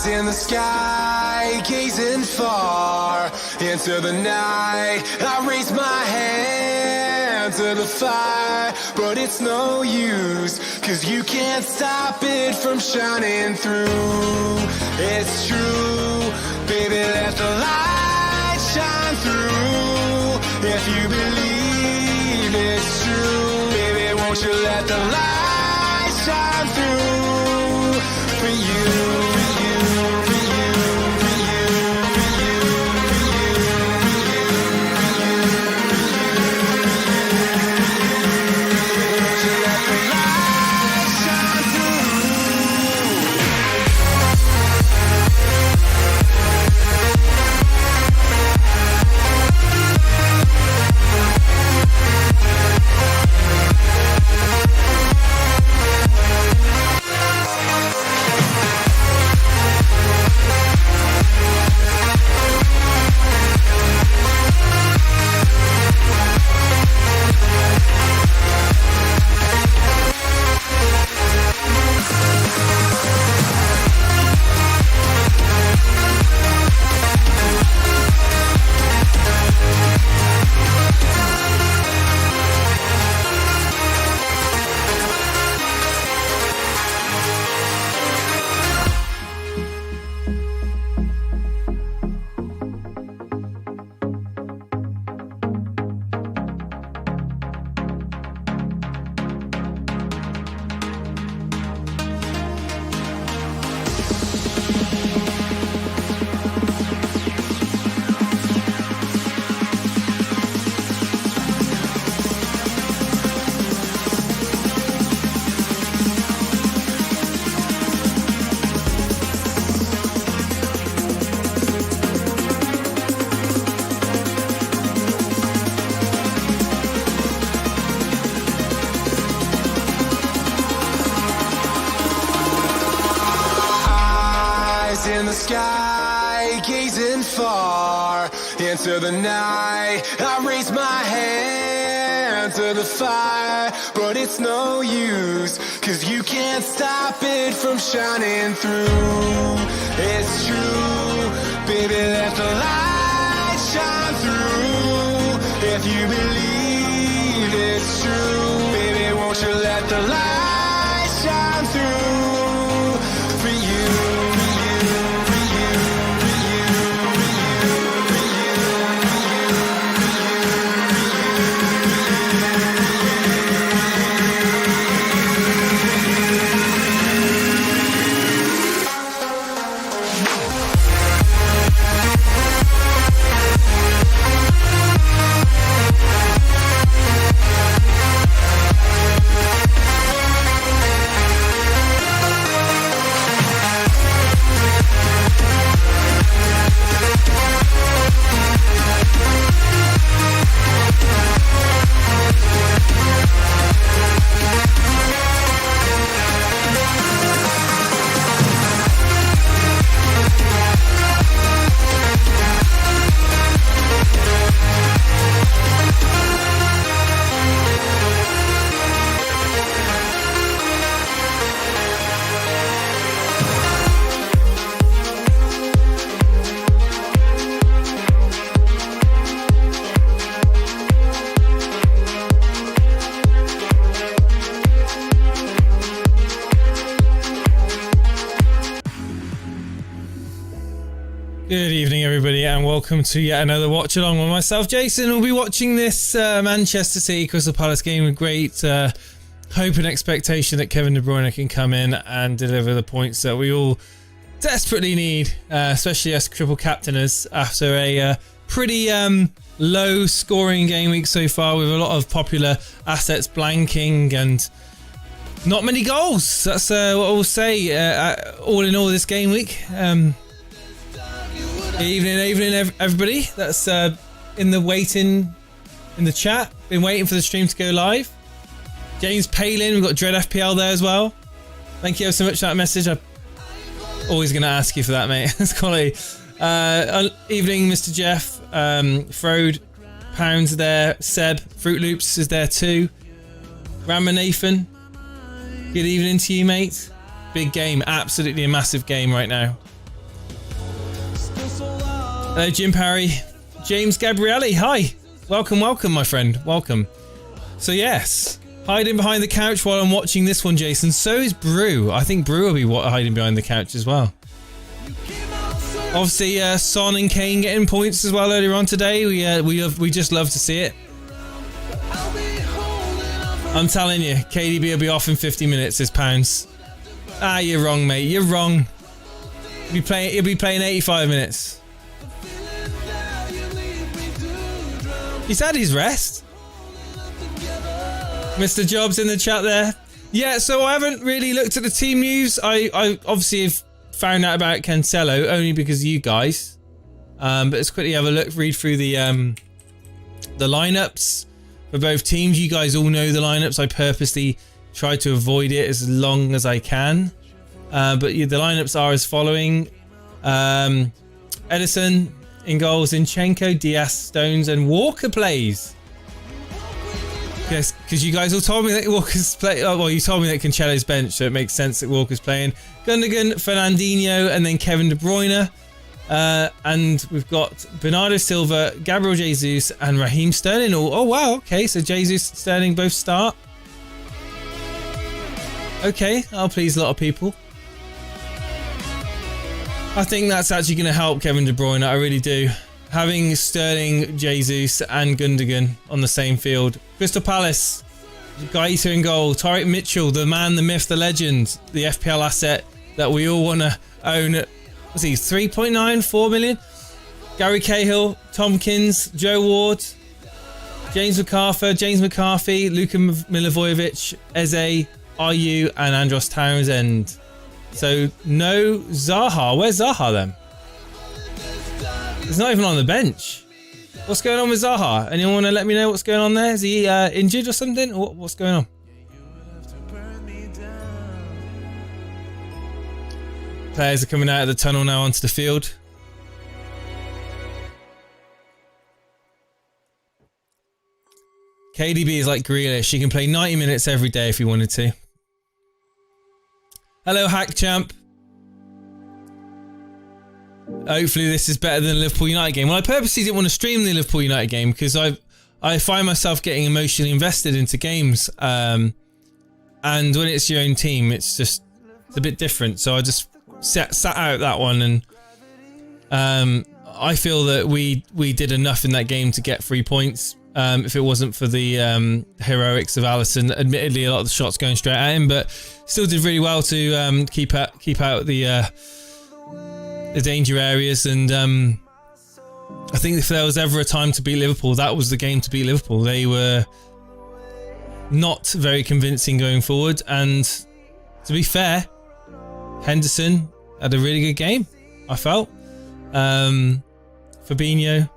Eyes in the sky, gazing far into the night. I raise my hand to the fire, but it's no use, 'cause you can't stop it from shining through. It's true, baby, let the light shine through. If you believe it's true, baby, won't you let the light shine through for you. In the sky, gazing far into the night. I raise my hand to the fire, but it's no use, 'cause you can't stop it from shining through. It's true, baby, let the light shine through. If you believe it's true, baby, won't you let the light shine through for you. Good evening, everybody, and welcome to yet another watch along with myself, Jason. We'll be watching this Manchester City Crystal Palace game with great hope and expectation that Kevin De Bruyne can come in and deliver the points that we all desperately need, especially us triple captainers after a pretty low scoring game week so far, with a lot of popular assets blanking and not many goals. That's what we'll say all in all this game week. Evening, everybody. That's in the chat. Been waiting for the stream to go live. James Palin, we've got Dread FPL there as well. Thank you so much for that message. I'm always going to ask you for that, mate. It's quality. Evening, Mr. Jeff. Frode, Pounds there. Seb, Fruit Loops is there too. Ramanathan, good evening to you, mate. Big game, absolutely a massive game right now. Hello, Jim Parry. James Gabrielli, hi. Welcome, my friend. Welcome. So, yes, hiding behind the couch while I'm watching this one, Jason. So is Brew. I think Brew will be hiding behind the couch as well. Obviously, Son and Kane getting points as well earlier on today. We just love to see it. I'm telling you, KDB will be off in 50 minutes. This pounds. Ah, you're wrong, mate. You're wrong. He'll be playing 85 minutes. He's had his rest. Mr. Jobs in the chat there. Yeah, so I haven't really looked at the team news. I obviously have found out about Cancelo only because of you guys. But let's quickly have a look, read through the lineups for both teams. You guys all know the lineups. I purposely try to avoid it as long as I can. But the lineups are as following. Edison in goal, Zinchenko, Diaz, Stones, and Walker plays. Yes, because you guys all told me that Walker's play. Oh, well, you told me that Cancelo's bench, so it makes sense that Walker's playing. Gundogan, Fernandinho, and then Kevin De Bruyne. And we've got Bernardo Silva, Gabriel Jesus, and Raheem Sterling. Oh, wow. Okay, so Jesus, Sterling both start. Okay, that'll please a lot of people. I think that's actually going to help Kevin De Bruyne. I really do. Having Sterling, Jesus, and Gundogan on the same field. Crystal Palace, Gaeta in goal. Tyrick Mitchell, the man, the myth, the legend. The FPL asset that we all want to own at, what's he, 3.9, 4 million? Gary Cahill, Tompkins, Joe Ward, James McCarthy, Luka Milivojevic, Eze, Ayew, and Andros Townsend. So no Zaha. Where's Zaha then? He's not even on the bench. What's going on with Zaha? Anyone want to let me know what's going on there? Is he injured or something? What's going on? Players are coming out of the tunnel now onto the field. KDB is like Grealish. He can play 90 minutes every day if he wanted to. Hello, Hack Champ. Hopefully this is better than the Liverpool United game. Well, I purposely didn't want to stream the Liverpool United game because I find myself getting emotionally invested into games. And when it's your own team, it's a bit different. So I just sat out that one, and I feel that we did enough in that game to get 3 points. If it wasn't for the heroics of Alisson, admittedly a lot of the shots going straight at him, but still did really well to keep out the danger areas. And I think if there was ever a time to beat Liverpool, that was the game to beat Liverpool. They were not very convincing going forward, and to be fair, Henderson had a really good game, I felt. Fabinho.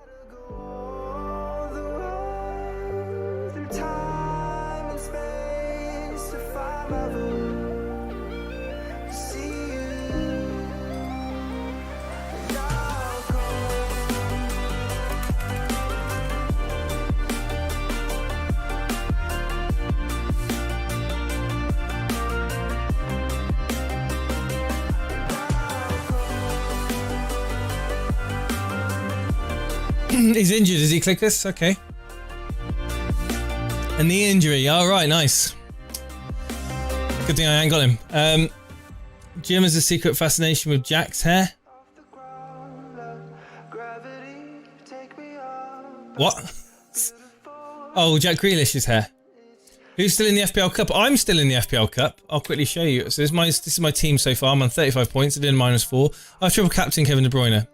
He's injured. Does he click this? Okay. A knee injury. All right, nice. Good thing I ain't got him. Jim has a secret fascination with Jack's hair. What? Oh, Jack Grealish's hair. Who's still in the FPL Cup? I'm still in the FPL Cup. I'll quickly show you. So this is my team so far. I'm on 35 points. I did -4. I've triple captain Kevin De Bruyne.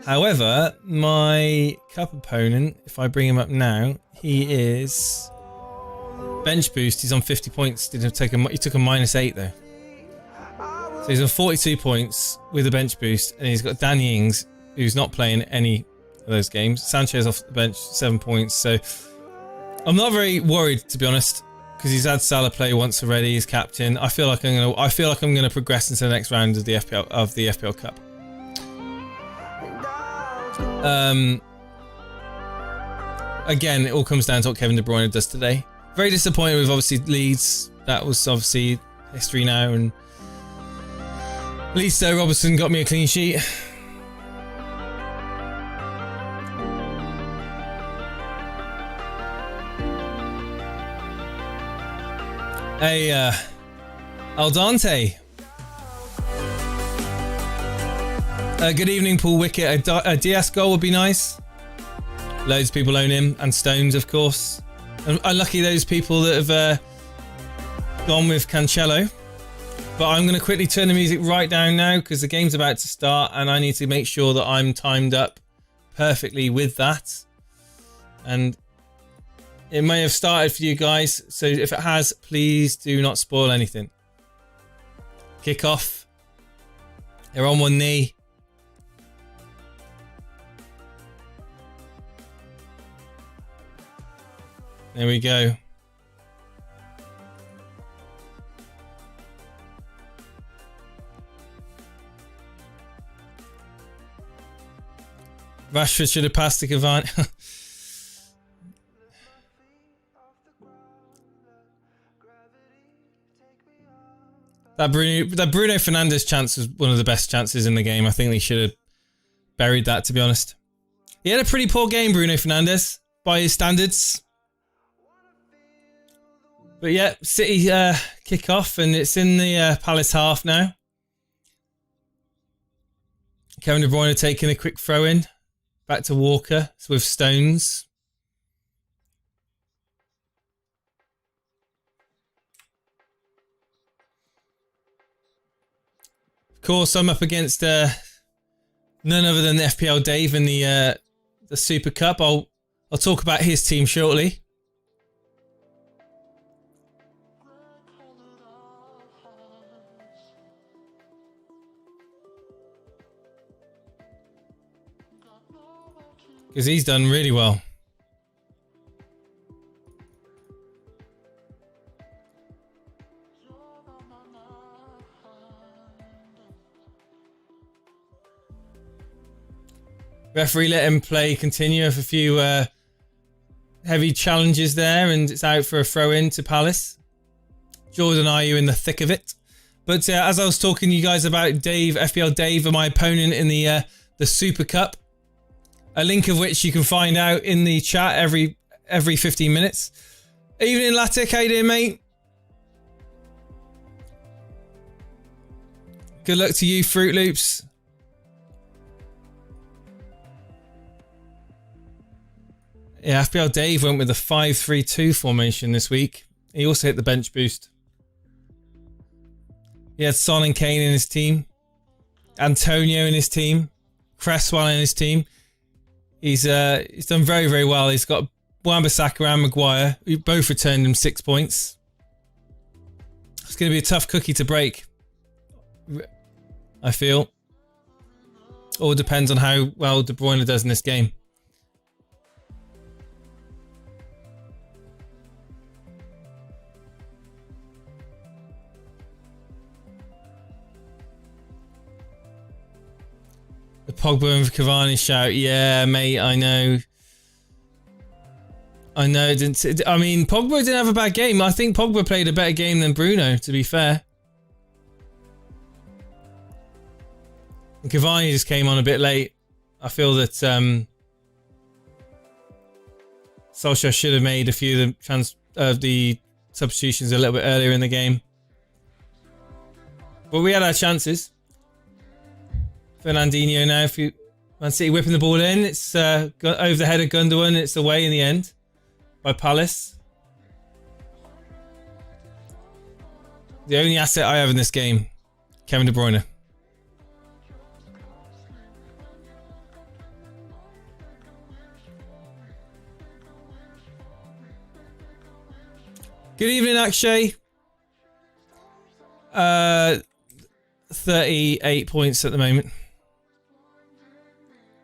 However, my cup opponent, if I bring him up now, he is bench boost. He's on 50 points. He took a -8 though. So he's on 42 points with a bench boost, and he's got Danny Ings, who's not playing any of those games. Sanchez off the bench, 7 points. So I'm not very worried, to be honest, because he's had Salah play once already. He's captain. I feel like I'm gonna progress into the next round of the FPL Cup. Again, it all comes down to what Kevin De Bruyne does today. Very disappointed with obviously Leeds. That was obviously history now, and at least Robertson got me a clean sheet. Hey, Al Dante. Good evening, Paul Wickett. A DS goal would be nice. Loads of people own him, and Stones, of course. And unlucky those people that have gone with Cancelo. But I'm going to quickly turn the music right down now because the game's about to start and I need to make sure that I'm timed up perfectly with that. And it may have started for you guys, so if it has, please do not spoil anything. Kick off. They're on one knee. There we go. Rashford should have passed to Cavani. That Bruno Fernandes chance was one of the best chances in the game. I think they should have buried that, to be honest. He had a pretty poor game, Bruno Fernandes, by his standards. But yeah, City kick off and it's in the Palace half now. Kevin De Bruyne taking a quick throw in. Back to Walker with Stones. Of course, I'm up against none other than FPL Dave in the Super Cup. I'll talk about his team shortly. Because he's done really well. Referee let him play continue with a few heavy challenges there, and it's out for a throw in to Palace. Jordan, are you in the thick of it? But as I was talking to you guys about Dave, FPL Dave, and my opponent in the Super Cup, a link of which you can find out in the chat every 15 minutes. Evening, Latic. How you doing, mate? Good luck to you, Fruit Loops. Yeah, FPL Dave went with a 5-3-2 formation this week. He also hit the bench boost. He had Son and Kane in his team. Antonio in his team. Cresswell in his team. He's done very, very well. He's got Wan-Bissaka and Maguire. We both returned him 6 points. It's going to be a tough cookie to break, I feel. All depends on how well De Bruyne does in this game. The Pogba and Cavani shout. Yeah, mate, I know. I know. I mean, Pogba didn't have a bad game. I think Pogba played a better game than Bruno, to be fair. And Cavani just came on a bit late. I feel that Solskjaer should have made a few of the substitutions a little bit earlier in the game. But we had our chances. Fernandinho now. Man City whipping the ball in. It's over the head of Gundogan. It's away in the end by Palace. The only asset I have in this game, Kevin De Bruyne. Good evening, Akshay. 38 points at the moment.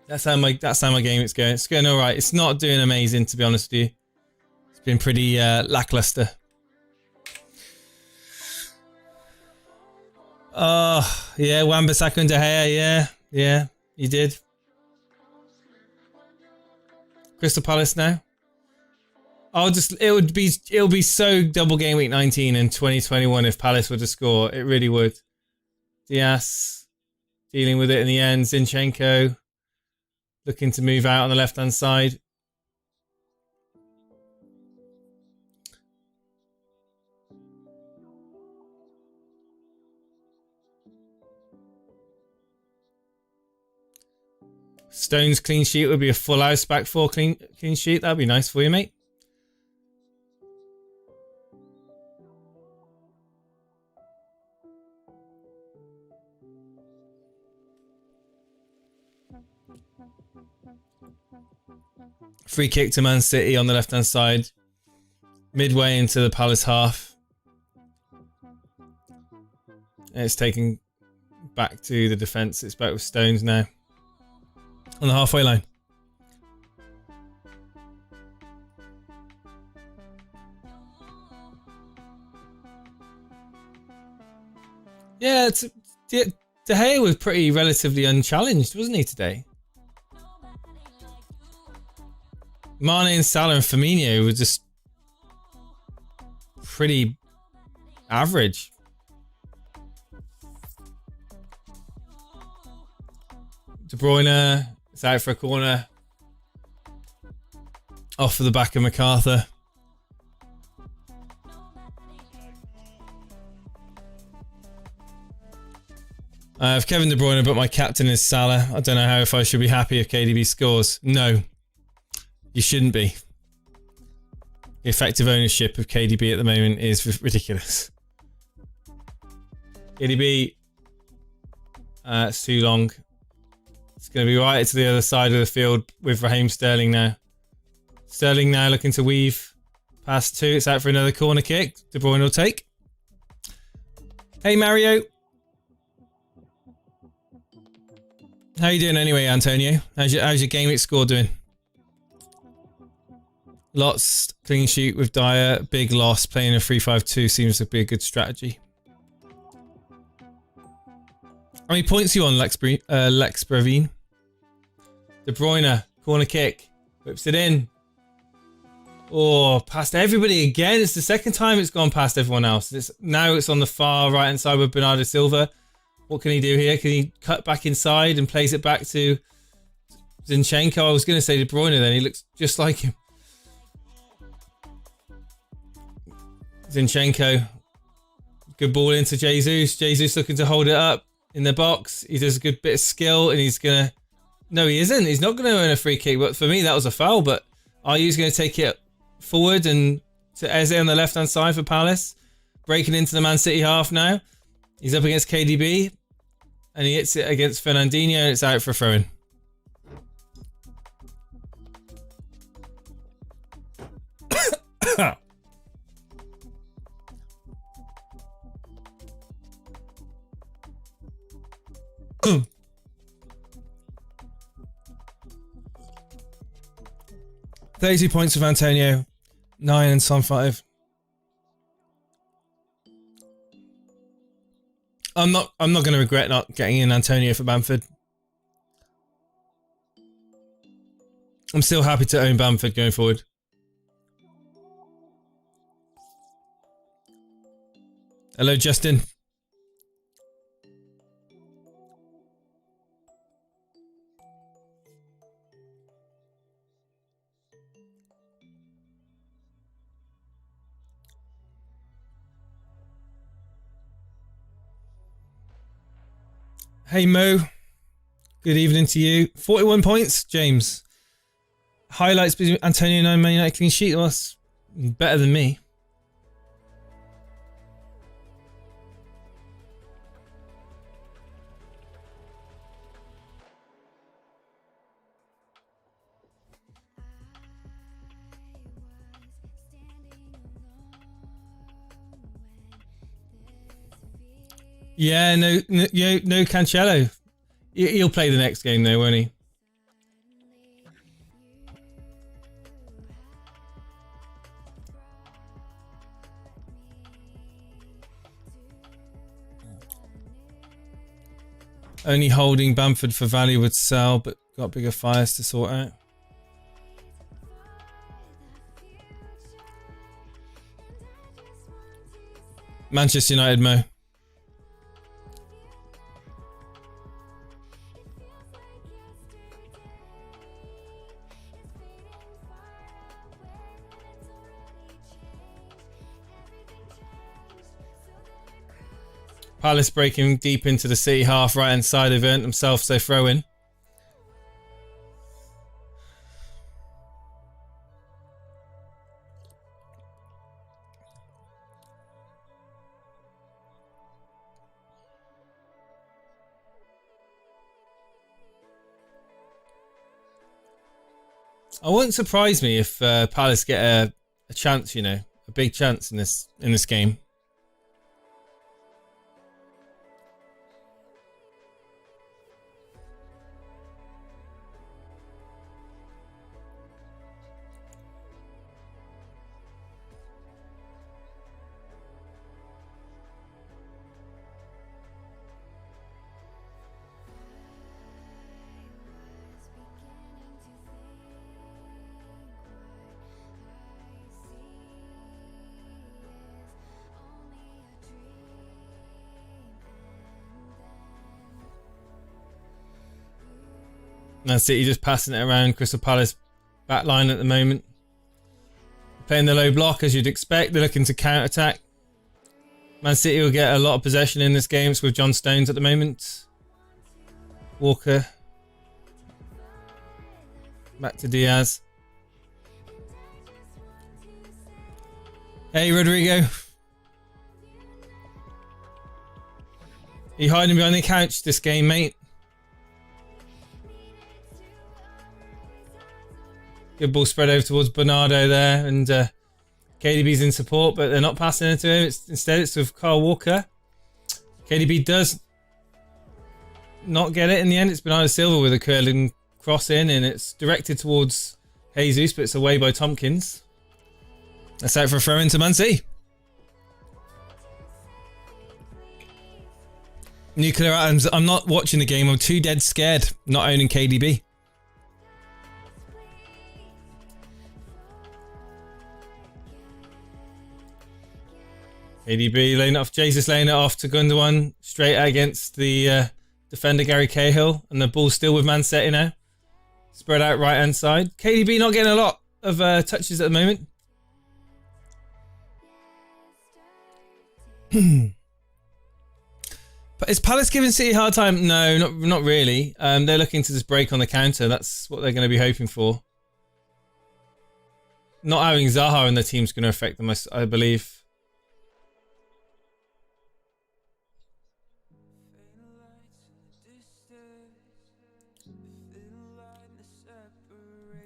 That's how my game is going. It's going all right. It's not doing amazing, to be honest with you. It's been pretty lackluster. Oh, yeah, Wan-Bissaka and De Gea, yeah, you did. Crystal Palace now. It'll be so double game week 19 in 2021 if Palace were to score. It really would. Diaz dealing with it in the end. Zinchenko looking to move out on the left-hand side. Stones clean sheet would be a full house back four clean sheet. That'd be nice for you, mate. Free kick to Man City on the left-hand side. Midway into the Palace half. And it's taken back to the defence. It's back with Stones now. On the halfway line. Yeah, De Gea was pretty relatively unchallenged, wasn't he, today? Mane and Salah and Firmino were just pretty average. De Bruyne is out for a corner. Off for the back of MacArthur. I have Kevin De Bruyne, but my captain is Salah. I don't know if I should be happy if KDB scores. No, you shouldn't be. The effective ownership of KDB at the moment is ridiculous. KDB, it's too long. It's going to be right to the other side of the field with Raheem Sterling now. Sterling now looking to weave past two. It's out for another corner kick. De Bruyne will take. Hey, Mario. How you doing anyway, Antonio? How's your Gameweek score doing? Lots clean sheet with Dyer. Big loss. Playing a 3-5-2 seems to be a good strategy. How many points are you on, Lex Brevine? De Bruyne. Corner kick. Whips it in. Oh, past everybody again. It's the second time it's gone past everyone else. Now it's on the far right-hand side with Bernardo Silva. What can he do here? Can he cut back inside and plays it back to Zinchenko? I was going to say De Bruyne then. He looks just like him. Zinchenko. Good ball into Jesus. Jesus looking to hold it up in the box. He does a good bit of skill and he's going to... No, he isn't. He's not going to earn a free kick. But for me, that was a foul. But Ayu's going to take it forward and to Eze on the left-hand side for Palace. Breaking into the Man City half now. He's up against KDB. And he hits it against Fernandinho and it's out for a throw-in. $32 points of Antonio, 9 and Son 5. I'm not going to regret not getting in Antonio for Bamford. I'm still happy to own Bamford going forward. Hello, Justin. Hey Mo, good evening to you. 41 points, James. Highlights between Antonio 9 Man United clean sheet. Well, that's better than me. Yeah, no Cancelo. He'll play the next game though, won't he? Only holding Bamford for value would sell, but got bigger fires to sort out. Manchester United, Mo. Palace. Palace breaking deep into the City half, right hand side. They've earned themselves their throw in. I wouldn't surprise me if Palace get a chance, you know, a big chance in this game. Man City just passing it around Crystal Palace back line at the moment. Playing the low block as you'd expect. They're looking to counter-attack. Man City will get a lot of possession in this game. It's with John Stones at the moment. Walker. Back to Diaz. Hey, Rodrigo. Are you hiding behind the couch this game, mate? Good ball spread over towards Bernardo there, and KDB's in support, but they're not passing it to him. Instead, it's with Kyle Walker. KDB does not get it in the end. It's Bernardo Silva with a curling cross in, and it's directed towards Jesus, but it's away by Tompkins. That's out for a throw into Man City. Nuclear Atoms, I'm not watching the game. I'm too dead scared not owning KDB. KDB laying it off, Jesus laying it off to Gundogan, straight against the defender Gary Cahill, and the ball's still with Man City now. Spread out right hand side. KDB not getting a lot of touches at the moment. But is Palace giving City a hard time? No, not really. They're looking to just break on the counter. That's what they're going to be hoping for. Not having Zaha in the team's going to affect them, I believe.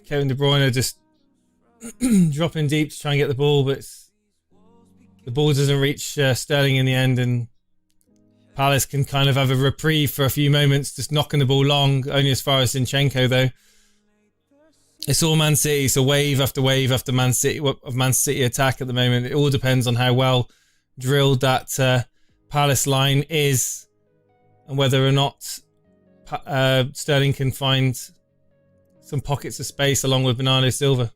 Kevin De Bruyne just dropping deep to try and get the ball, but the ball doesn't reach Sterling in the end, and Palace can kind of have a reprieve for a few moments, just knocking the ball long, only as far as Zinchenko though. It's all Man City, so wave after wave after Man City attack at the moment. It all depends on how well drilled that Palace line is, and whether or not Sterling can find some pockets of space along with Bernardo Silva.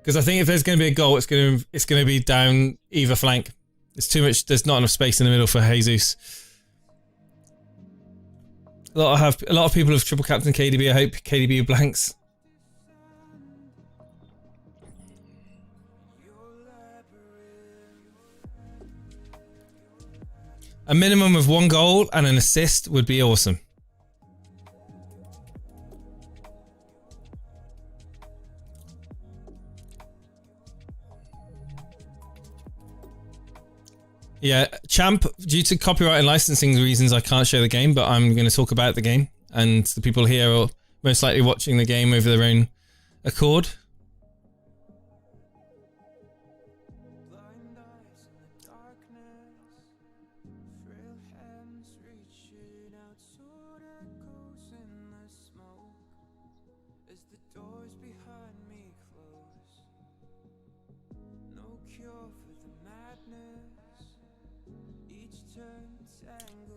Because I think if there's going to be a goal, it's going to be down either flank. It's too much. There's not enough space in the middle for Jesus. A lot of people have triple captain KDB. I hope KDB blanks. A minimum of 1 goal and an assist would be awesome. Yeah, Champ, due to copyright and licensing reasons, I can't show the game, but I'm going to talk about the game, and the people here are most likely watching the game over their own accord.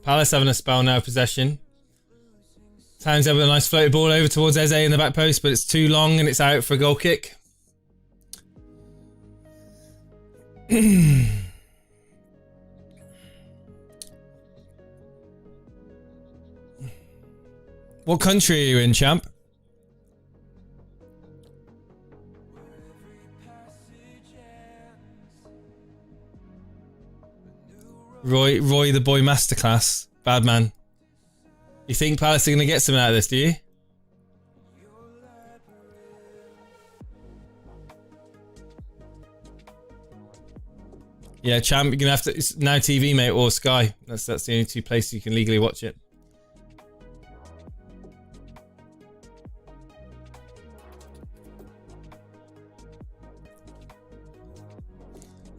Palace having a spell now, possession. Townsend with a nice floated ball over towards Eze in the back post, but it's too long and it's out for a goal kick. What country are you in, champ? Roy the boy masterclass. Bad man. You think Palace are going to get something out of this, do you? Yeah, champ, you're going to have to... It's Now TV, mate, or Sky. That's the only two places you can legally watch it.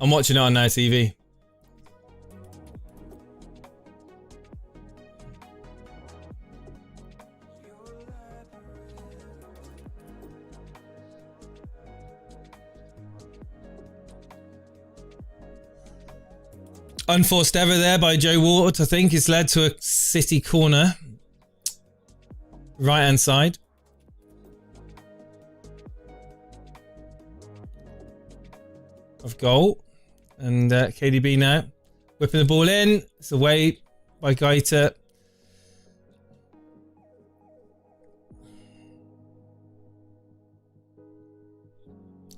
I'm watching it on Now TV. Unforced error there by Joe Ward, I think, has led to a City corner. Right hand side. Of goal. And KDB now. Whipping the ball in. It's away by Gaita.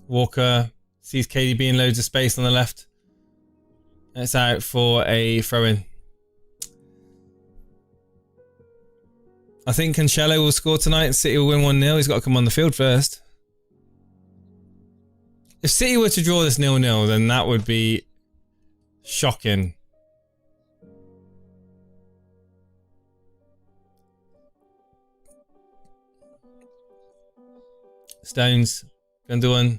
Walker sees KDB in loads of space on the left. It's out for a throw-in. I think Cancelo will score tonight and City will win 1-0. He's got to come on the field first. If City were to draw this 0-0, then that would be shocking. Stones, Gundogan.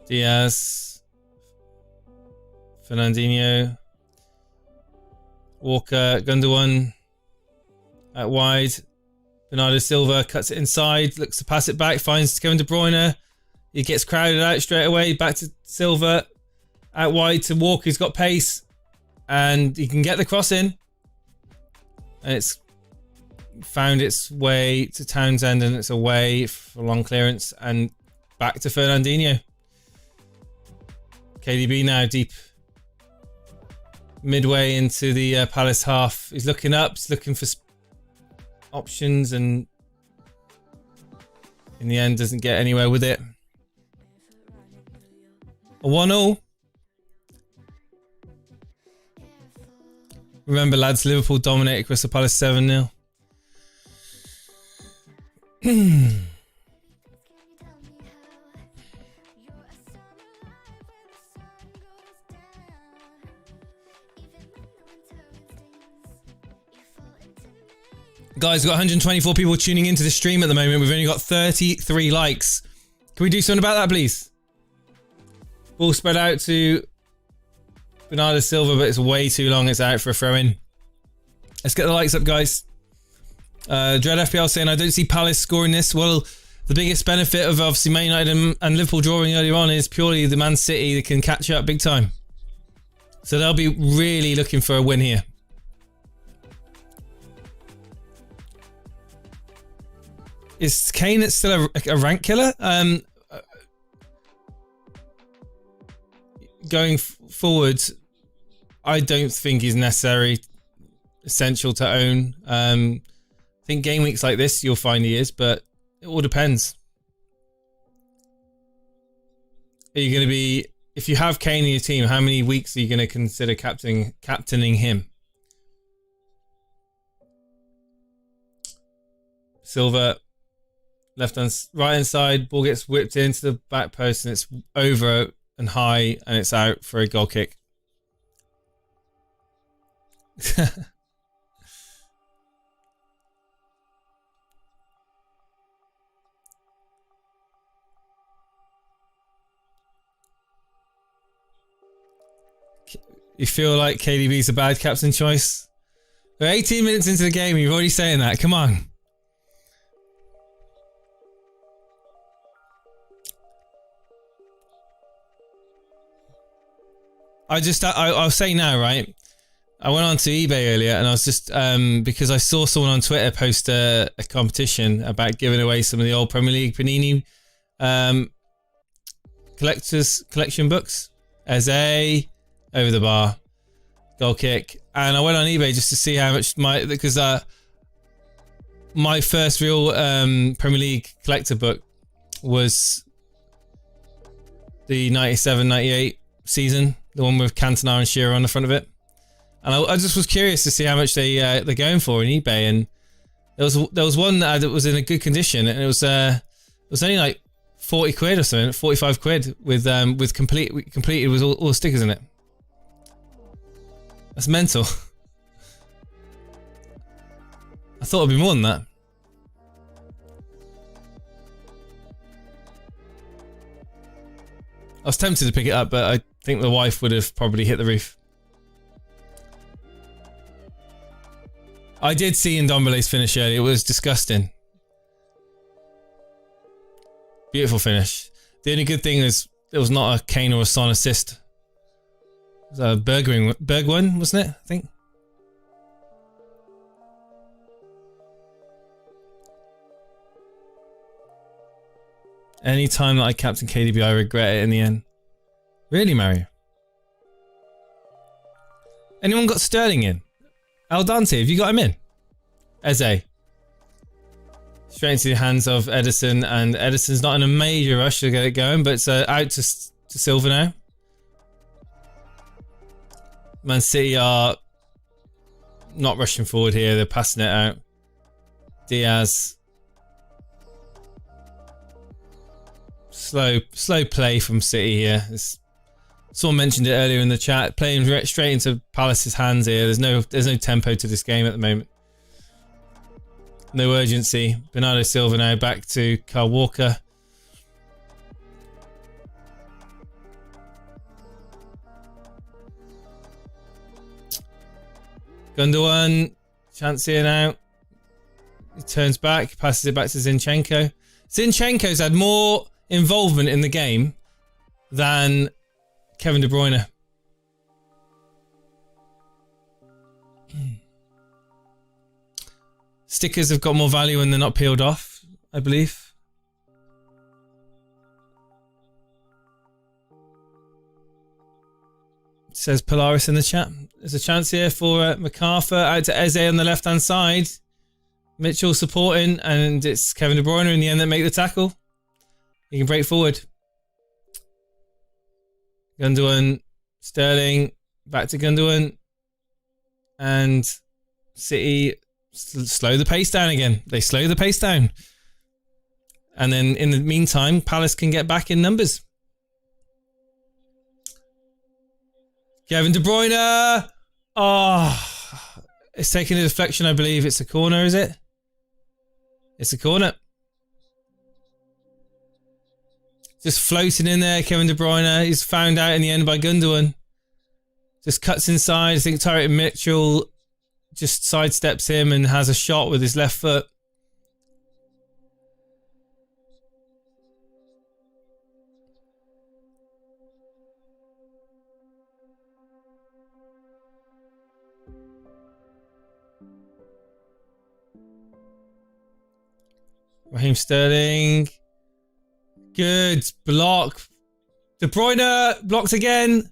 Diaz, Fernandinho, Walker, Gundogan out wide. Bernardo Silva cuts it inside, looks to pass it back, finds Kevin De Bruyne. He gets crowded out straight away. Back to Silva, out wide to Walker. He's got pace, and he can get the cross in. And it's found its way to Townsend, and it's away for long clearance, and back to Fernandinho. KDB now deep midway into the Palace half. He's looking up, he's looking for options, and in the end doesn't get anywhere with it. A 1-0. Remember, lads, Liverpool dominated Crystal Palace 7-0. Guys, we've got 124 people tuning into the stream at the moment. We've only got 33 likes. Can we do something about that, please? Ball spread out to Bernardo Silva, but it's way too long. It's out for a throw-in. Let's get the likes up, guys. Dread FPL saying, I don't see Palace scoring this. Well, the biggest benefit of obviously Man United and Liverpool drawing earlier on is purely the Man City that can catch up big time. So they'll be really looking for a win here. Is Kane still a rank killer? Going forward, I don't think he's necessary, essential to own. I think game weeks like this, you'll find he is, but it all depends. Are you going to be, if you have Kane in your team, how many weeks are you going to consider captaining him? Silva. Right hand side, ball gets whipped into the back post and it's over and high and it's out for a goal kick. You feel like KDB's a bad captain choice? We're 18 minutes into the game, you're already saying that. Come on. I'll say now, right? I went on to eBay earlier and I was just, because I saw someone on Twitter post a competition about giving away some of the old Premier League Panini collection books. Eze, over the bar, goal kick. And I went on eBay just to see how much because my first real Premier League collector book was the 97-98 season. The one with Cantona and Shearer on the front of it. And I just was curious to see how much they're going for in eBay. And there was one that was in a good condition, and it was only like 40 quid or something, 45 quid with completed with all the stickers in it. That's mental. I thought it'd be more than that. I was tempted to pick it up, but I think the wife would have probably hit the roof. I did see Ndombele's finish earlier. It was disgusting. Beautiful finish. The only good thing is it was not a Kane or a Son assist. It was a Bergwijn, wasn't it? I think. Any time that I captain KDB, I regret it in the end. Really, Mario? Anyone got Sterling in? Al Dante, have you got him in? Eze. Straight into the hands of Edison, and Edison's not in a major rush to get it going, but it's out to Silva now. Man City are not rushing forward here, they're passing it out. Diaz. Slow play from City here. Someone mentioned it earlier in the chat. Playing straight into Palace's hands here. There's no tempo to this game at the moment. No urgency. Bernardo Silva now back to Kyle Walker. Gundogan, chance here now. He turns back, passes it back to Zinchenko. Zinchenko's had more involvement in the game than Kevin De Bruyne. Stickers have got more value when they're not peeled off, I believe. It says Polaris in the chat. There's a chance here for MacArthur out to Eze on the left-hand side. Mitchell supporting, and it's Kevin De Bruyne in the end that make the tackle. He can break forward. Gundogan, Sterling, back to Gundogan. And City slow the pace down again. They slow the pace down. And then in the meantime, Palace can get back in numbers. Kevin De Bruyne. Oh, it's taking a deflection, I believe. It's a corner, is it? It's a corner. Just floating in there, Kevin De Bruyne. He's found out in the end by Gundogan. Just cuts inside. I think Tyreek Mitchell just sidesteps him and has a shot with his left foot. Raheem Sterling. Good block. De Bruyne blocked again.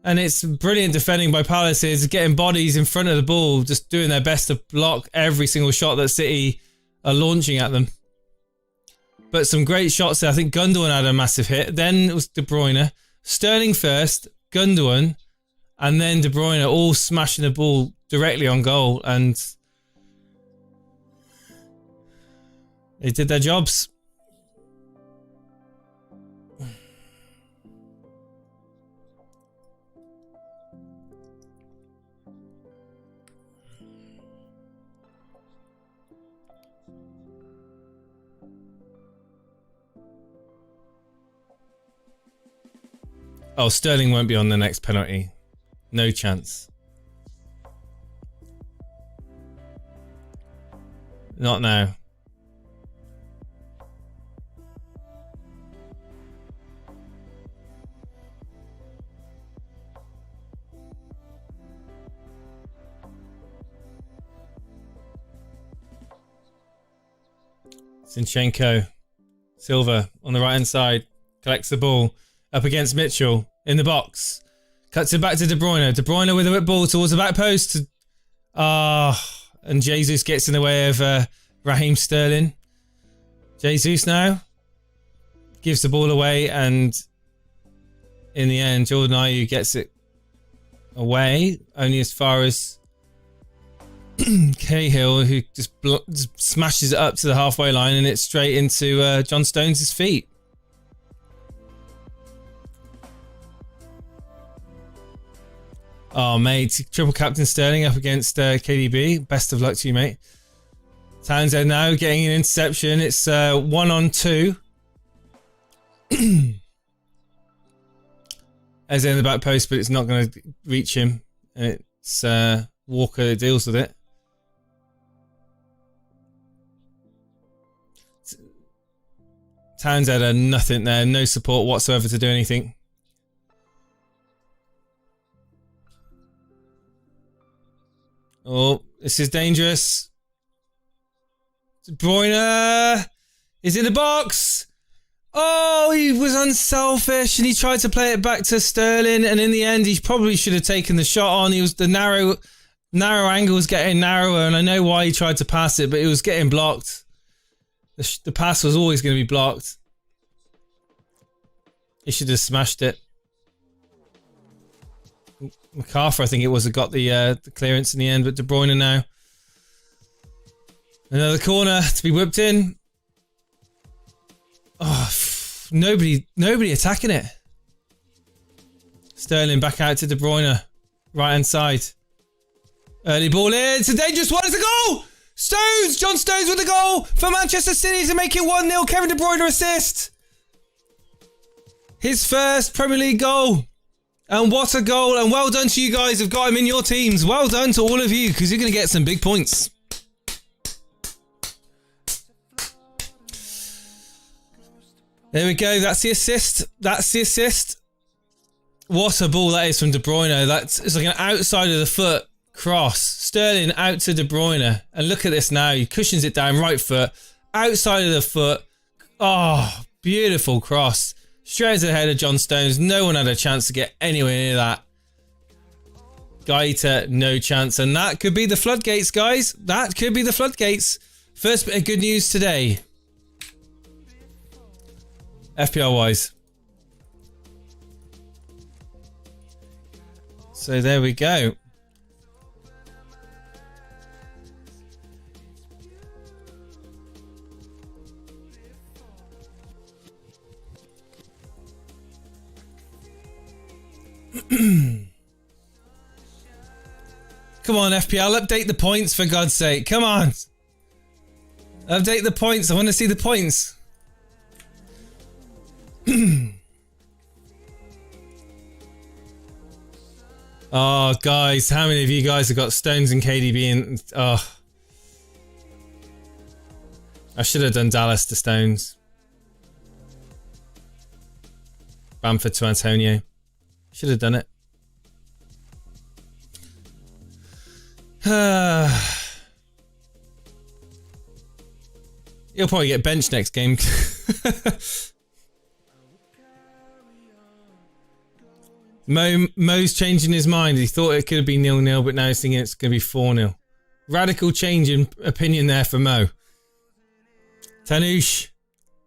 And it's brilliant defending by Palace. It's getting bodies in front of the ball, just doing their best to block every single shot that City are launching at them. But some great shots there. I think Gundogan had a massive hit. Then it was De Bruyne. Sterling first, Gundogan, and then De Bruyne all smashing the ball directly on goal. And they did their jobs. Oh, Sterling won't be on the next penalty. No chance. Not now. Zinchenko. Silva on the right hand side. Collects the ball. Up against Mitchell in the box. Cuts it back to De Bruyne. De Bruyne with a whip ball towards the back post. And Jesus gets in the way of Raheem Sterling. Jesus now gives the ball away, and in the end, Jordan Ayew gets it away only as far as Cahill, who just smashes it up to the halfway line, and it's straight into John Stones' feet. Oh, mate. Triple captain Sterling up against KDB. Best of luck to you, mate. Townsend now getting an interception. It's 1-on-2. As in the back post, but it's not going to reach him. And it's Walker that deals with it. Townsend had nothing there, no support whatsoever to do anything. Oh, this is dangerous. De Bruyne is in the box. Oh, he was unselfish and he tried to play it back to Sterling, and in the end he probably should have taken the shot on. He was the narrow angle was getting narrower, and I know why he tried to pass it, but it was getting blocked. The pass was always going to be blocked. He should have smashed it. MacArthur, I think it was, that got the clearance in the end, but De Bruyne now. Another corner to be whipped in. Oh, nobody attacking it. Sterling back out to De Bruyne, right hand side. Early ball in. It's a dangerous one. It's a goal. Stones! John Stones with the goal for Manchester City to make it 1-0. Kevin De Bruyne assist. His first Premier League goal. And what a goal. And well done to you guys who've got him in your teams. Well done to all of you, because you're going to get some big points. There we go. That's the assist. That's the assist. What a ball that is from De Bruyne. It's like an outside of the foot cross. Sterling out to De Bruyne. And look at this now. He cushions it down, right foot. Outside of the foot. Oh, beautiful cross. Straight to the head of John Stones. No one had a chance to get anywhere near that. Gaeta, no chance. And that could be the floodgates, guys. That could be the floodgates. First bit of good news today. FPL wise. So there we go. Come on, FPL, update the points for God's sake. Come on. Update the points. I want to see the points. Oh, guys, how many of you guys have got Stones and KDB and oh. I should have done Dallas to Stones. Bamford to Antonio. Should have done it. He'll probably get benched next game. Mo's changing his mind. He thought it could have been 0-0, but now he's thinking it's going to be 4-0. Radical change in opinion there for Mo. Tanush,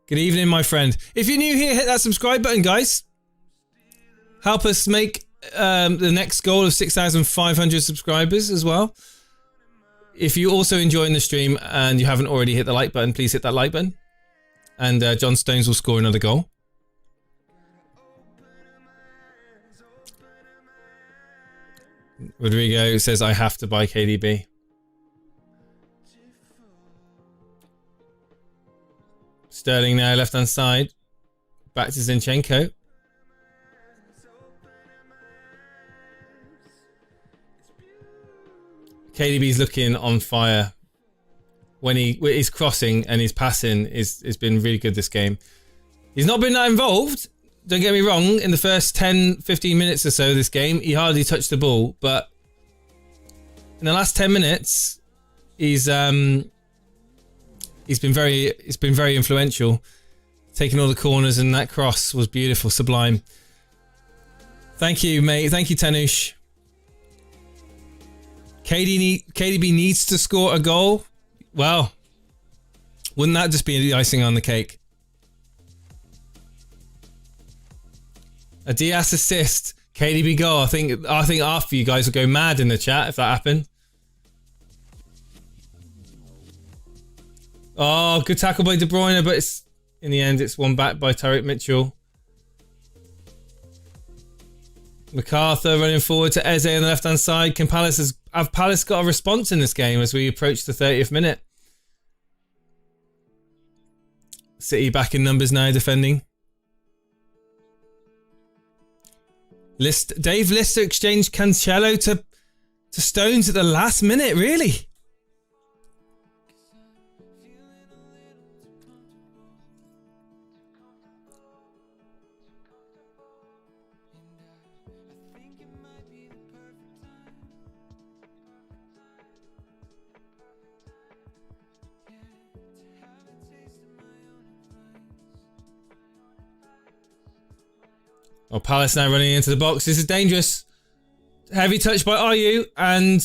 good evening, my friend. If you're new here, hit that subscribe button, guys. Help us make the next goal of 6,500 subscribers as well. If you're also enjoying the stream and you haven't already hit the like button, please hit that like button. And John Stones will score another goal. Rodrigo says, I have to buy KDB. Sterling now, left-hand side. Back to Zinchenko. KDB's looking on fire. When he's crossing and his passing has been really good this game. He's not been that involved. Don't get me wrong, in the first 10-15 minutes or so of this game, he hardly touched the ball, but in the last 10 minutes, he's been very influential. Taking all the corners, and that cross was beautiful, sublime. Thank you, mate. Thank you, Tanush. KDB needs to score a goal. Well, wouldn't that just be the icing on the cake? A Diaz assist, KDB goal. I think half of you guys would go mad in the chat if that happened. Oh, good tackle by De Bruyne, but in the end it's won back by Tyreek Mitchell. MacArthur running forward to Eze on the left hand side. Have Palace got a response in this game as we approach the 30th minute? City back in numbers now, defending. Dave Lister exchanged Cancelo to Stones at the last minute, really? Oh, Palace now running into the box. This is dangerous. Heavy touch by Ayew, and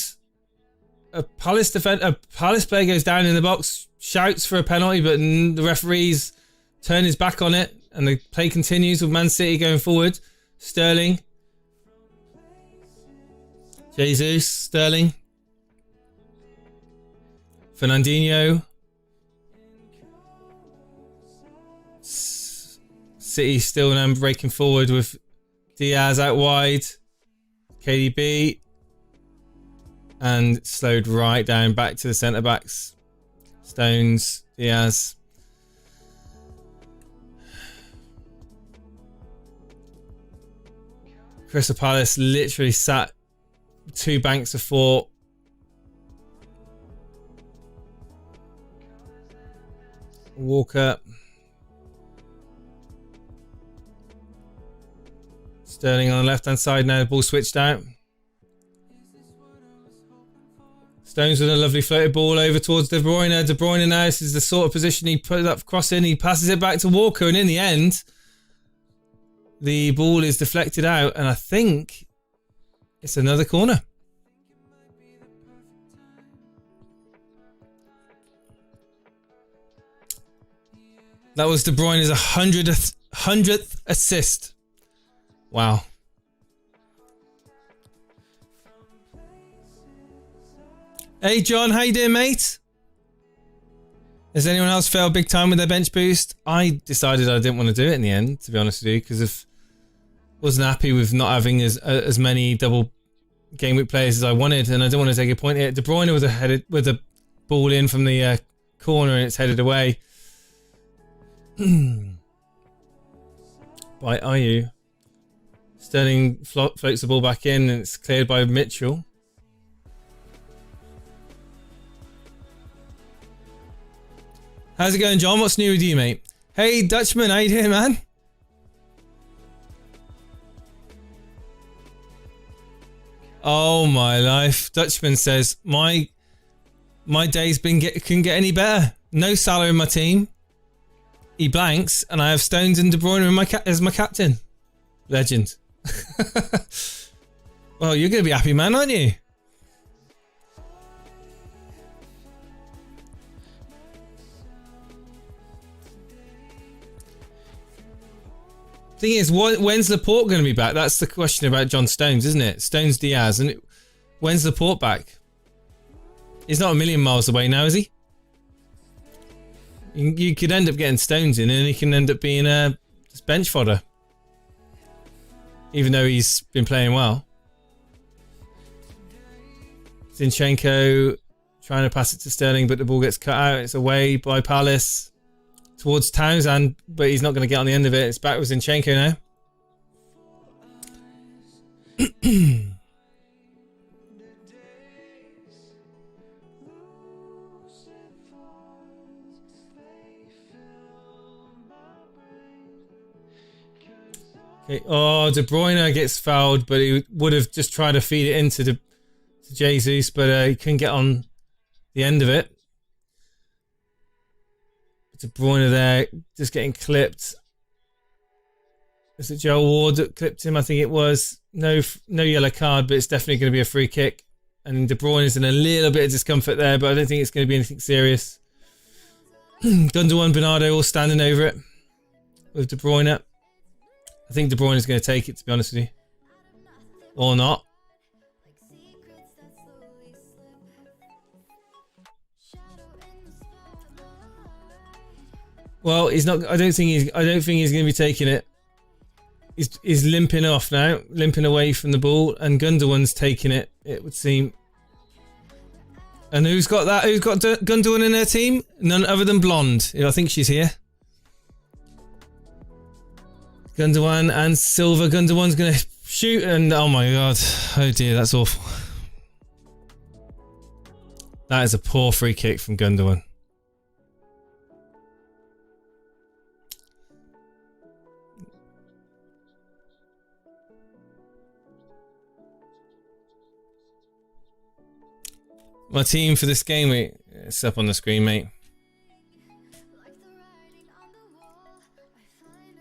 a Palace player goes down in the box, shouts for a penalty, but the referees turn his back on it, and the play continues with Man City going forward. Sterling, Jesus, Sterling, Fernandinho. City still now breaking forward with Diaz out wide, KDB, and slowed right down back to the centre backs. Stones, Diaz. Crystal Palace literally sat 2 banks of 4. Walker. Sterling on the left-hand side now, the ball switched out. Stones with a lovely floated ball over towards De Bruyne. De Bruyne now, this is the sort of position he put up cross in. He passes it back to Walker, and in the end, the ball is deflected out, and I think it's another corner. That was De Bruyne's 100th assist. Wow. Hey John, how you doing, mate? Has anyone else failed big time with their bench boost? I decided I didn't want to do it in the end, to be honest with you, because I wasn't happy with not having as many double game week players as I wanted, and I didn't want to take a point here. De Bruyne with a ball in from the corner, and it's headed away by Ayew. Sterling floats the ball back in, and it's cleared by Mitchell. How's it going, John? What's new with you, mate? Hey, Dutchman, how you doing, man? Oh my life. Dutchman says, my day's couldn't get any better. No Salah in my team. He blanks, and I have Stones and De Bruyne as my captain. Legend. Well, you're going to be happy, man, aren't you? Thing is, when's Laporte going to be back? That's the question about John Stones, isn't it? Stones, Diaz, and when's Laporte back? He's not a million miles away now, is he? You could end up getting Stones in, and he can end up being just bench fodder. Even though he's been playing well. Zinchenko trying to pass it to Sterling, but the ball gets cut out. It's away by Palace towards Townsend, but he's not going to get on the end of it. It's back with Zinchenko now. Okay. Oh, De Bruyne gets fouled, but he would have just tried to feed it into Jesus, but he couldn't get on the end of it. De Bruyne there, just getting clipped. Is it Joel Ward that clipped him? I think it was. No yellow card, but it's definitely going to be a free kick. And De Bruyne is in a little bit of discomfort there, but I don't think it's going to be anything serious. Gundogan, Bernardo all standing over it with De Bruyne. I think De Bruyne is going to take it, to be honest with you. Or not. Well, he's not. I don't think he's going to be taking it. He's limping off now, limping away from the ball, and Gundogan's taking it. It would seem. And who's got that? Who's got Gundogan in their team? None other than Blonde. I think she's here. Gundogan and Silva. Gundogan's going to shoot and oh my god. Oh dear, that's awful. That is a poor free kick from Gundogan. My team for this game week, it's up on the screen, mate.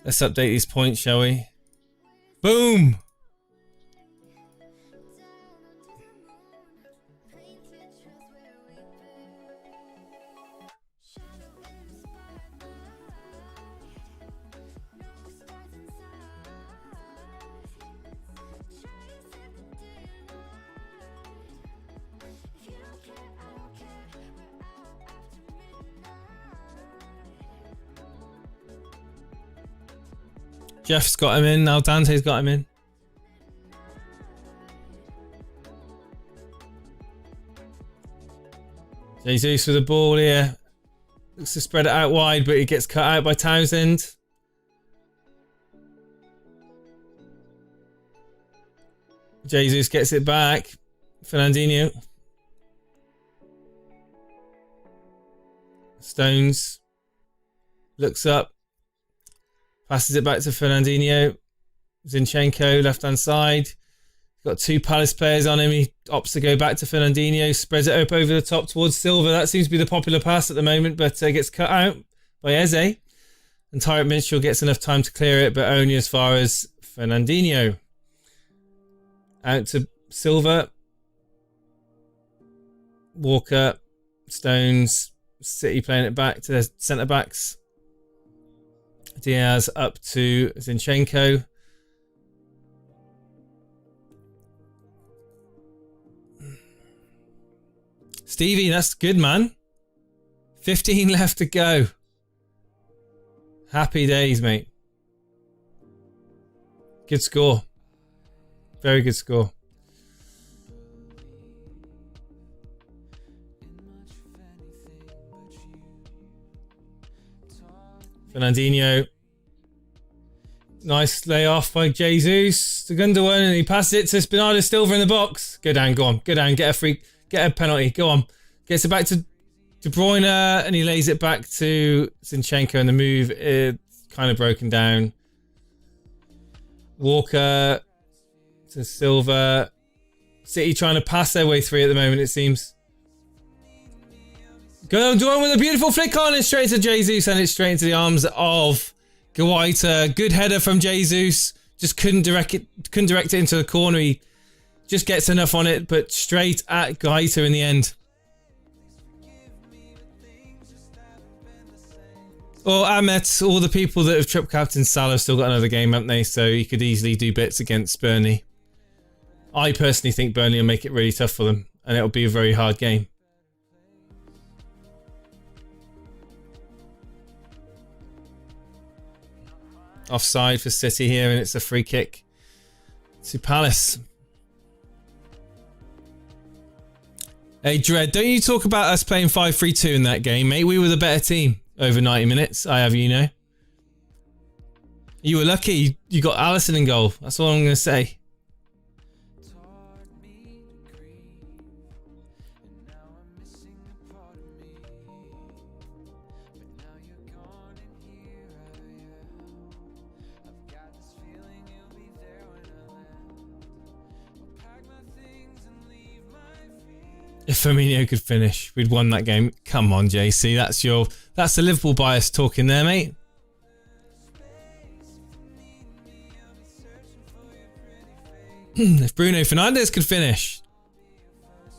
Let's update these points, shall we? Boom! Jeff's got him in, now Dante's got him in. Jesus with the ball here. Looks to spread it out wide, but he gets cut out by Townsend. Jesus gets it back. Fernandinho. Stones. Looks up. Passes it back to Fernandinho. Zinchenko, left-hand side. Got two Palace players on him. He opts to go back to Fernandinho. Spreads it up over the top towards Silva. That seems to be the popular pass at the moment, but gets cut out by Eze. And Tyrant Mitchell gets enough time to clear it, but only as far as Fernandinho. Out to Silva. Walker. Stones. City playing it back to their centre-backs. Diaz up to Zinchenko. Stevie, that's good, man. 15 left to go. Happy days, mate. Good score. Very good score. Fernandinho. Nice layoff by Jesus to Gundogan, and he passes it to Bernardo Silva in the box. Go down, go on, go down, get a penalty, go on. Gets it back to De Bruyne, and he lays it back to Zinchenko, and the move is kind of broken down. Walker to Silva. City trying to pass their way through at the moment, it seems. Gundogan with a beautiful flick on and straight to Jesus, and it's straight into the arms of Guaita. Good header from Jesus. Just couldn't direct it into the corner. He just gets enough on it, but straight at Guaita in the end. Well, Ahmet, all the people that have tripped captain Salah have still got another game, haven't they? So he could easily do bits against Burnley. I personally think Burnley will make it really tough for them, and it'll be a very hard game. Offside for City here, and it's a free kick to Palace. Hey Dread, don't you talk about us playing 5-3-2 in that game, mate. We were the better team over 90 minutes, I have you know. You were lucky you got Alisson in goal. That's all I'm going to say. If Firmino could finish, we'd won that game. Come on, JC, that's the Liverpool bias talking there, mate. If Bruno Fernandes could finish,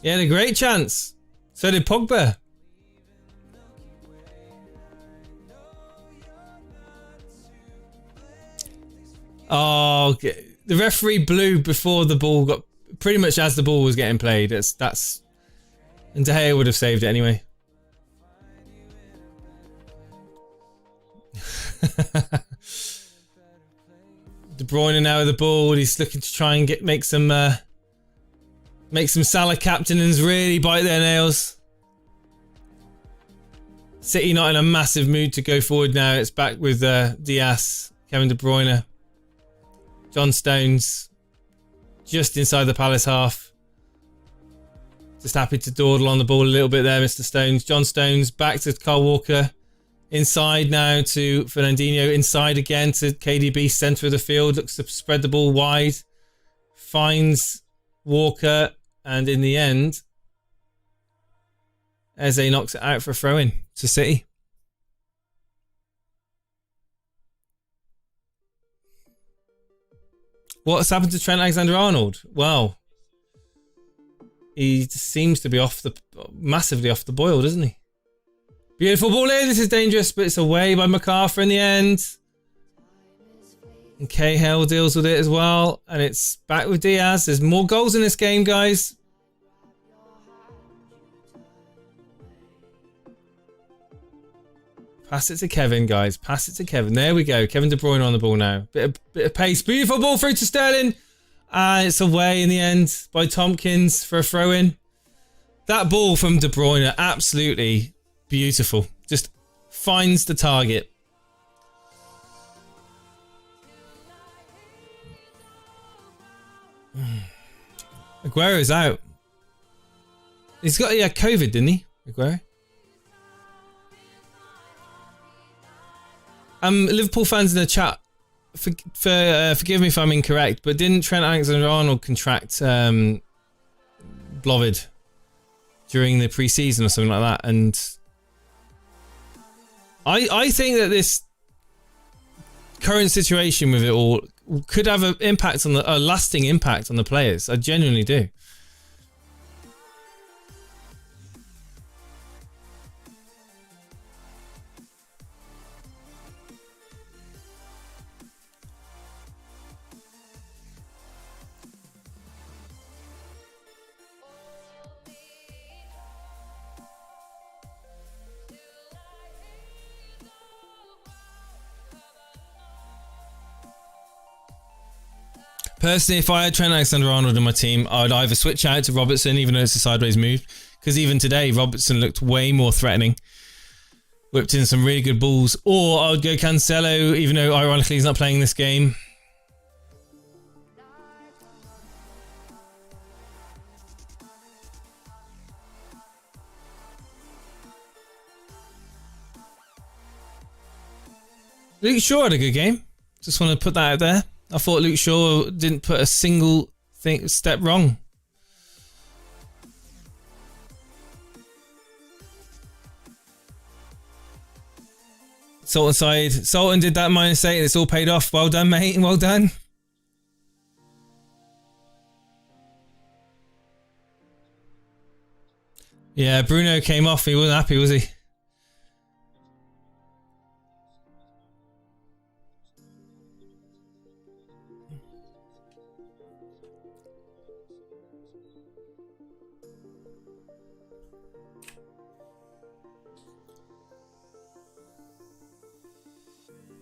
he had a great chance. So did Pogba. Oh, the referee blew before the ball got, pretty much as the ball was getting played. That's. And De Gea would have saved it anyway. De Bruyne now with the ball. He's looking to try and make some Salah captains really bite their nails. City not in a massive mood to go forward now. It's back with Diaz, Kevin De Bruyne. John Stones just inside the Palace half. Just happy to dawdle on the ball a little bit there, Mr. Stones. John Stones back to Kyle Walker. Inside now to Fernandinho. Inside again to KDB, centre of the field. Looks to spread the ball wide. Finds Walker. And in the end, Eze knocks it out for a throw-in to City. What's happened to Trent Alexander-Arnold? Well, he seems to be massively off the boil, doesn't he? Beautiful ball in. This is dangerous, but it's away by MacArthur in the end. And Cahill deals with it as well. And it's back with Diaz. There's more goals in this game, guys. Pass it to Kevin, guys. Pass it to Kevin. There we go. Kevin De Bruyne on the ball now. Bit of pace. Beautiful ball through to Sterling. And it's away in the end by Tompkins for a throw-in. That ball from De Bruyne, absolutely beautiful. Just finds the target. Aguero's out. He's got COVID, didn't he, Aguero? Liverpool fans in the chat, forgive me if I'm incorrect, but didn't Trent Alexander-Arnold contract Blovid during the pre-season or something like that? And I think that this current situation with it all could have a lasting impact on the players. I genuinely do. Personally, if I had Trent Alexander-Arnold in my team, I would either switch out to Robertson, even though it's a sideways move, because even today, Robertson looked way more threatening. Whipped in some really good balls. Or I would go Cancelo, even though, ironically, he's not playing this game. Luke Shaw had a good game. Just want to put that out there. I thought Luke Shaw didn't put a single step wrong. Sultan side. Sultan did that -8. It's all paid off. Well done, mate. Well done. Yeah, Bruno came off. He wasn't happy, was he?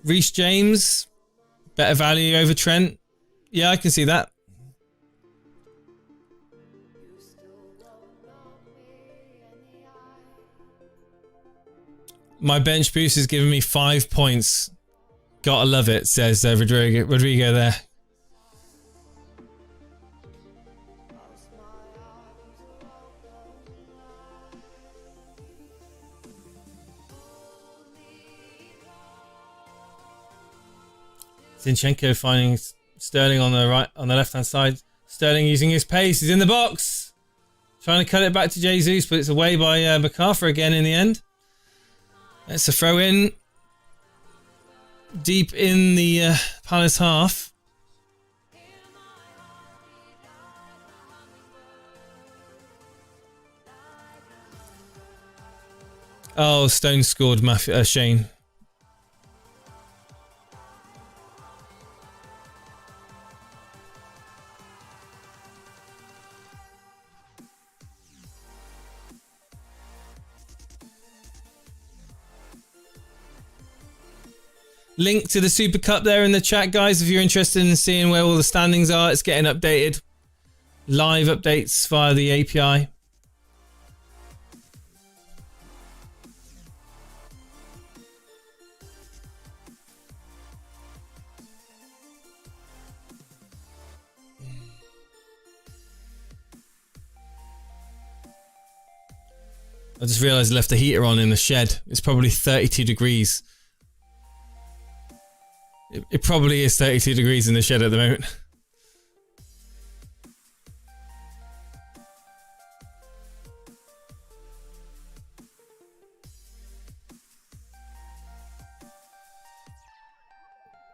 Reece James, better value over Trent. Yeah, I can see that. My bench boost is giving me 5 points. Gotta love it, says Rodrigo there. Zinchenko finding Sterling on the left hand side. Sterling using his pace. He's in the box. Trying to cut it back to Jesus, but it's away by MacArthur again in the end. It's a throw in. Deep in the Palace half. Oh, Stone scored, Shane. Link to the Super Cup there in the chat, guys, if you're interested in seeing where all the standings are. It's getting updated. Live updates via the API. I just realised I left the heater on in the shed. It's probably 32 degrees. It probably is 32 degrees in the shed at the moment.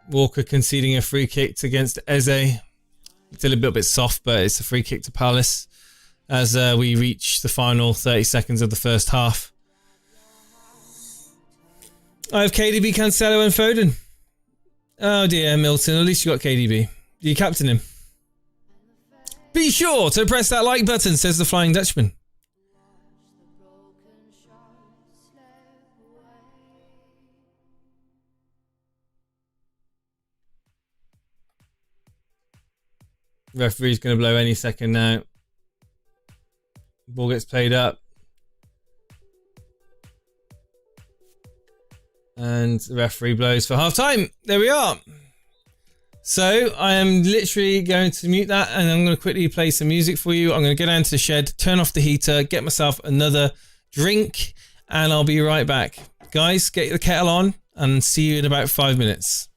Walker conceding a free kick against Eze. It's a little bit soft, but it's a free kick to Palace as we reach the final 30 seconds of the first half. I have KDB, Cancelo and Foden. Oh dear, Milton, at least you got KDB. You captain him. Be sure to press that like button, says the Flying Dutchman. Referee's going to blow any second now. Ball gets played up. And the referee blows for half time. There we are. So I am literally going to mute that and I'm going to quickly play some music for you. I'm going to go down to the shed, turn off the heater, get myself another drink, and I'll be right back. Guys, get the kettle on and see you in about 5 minutes.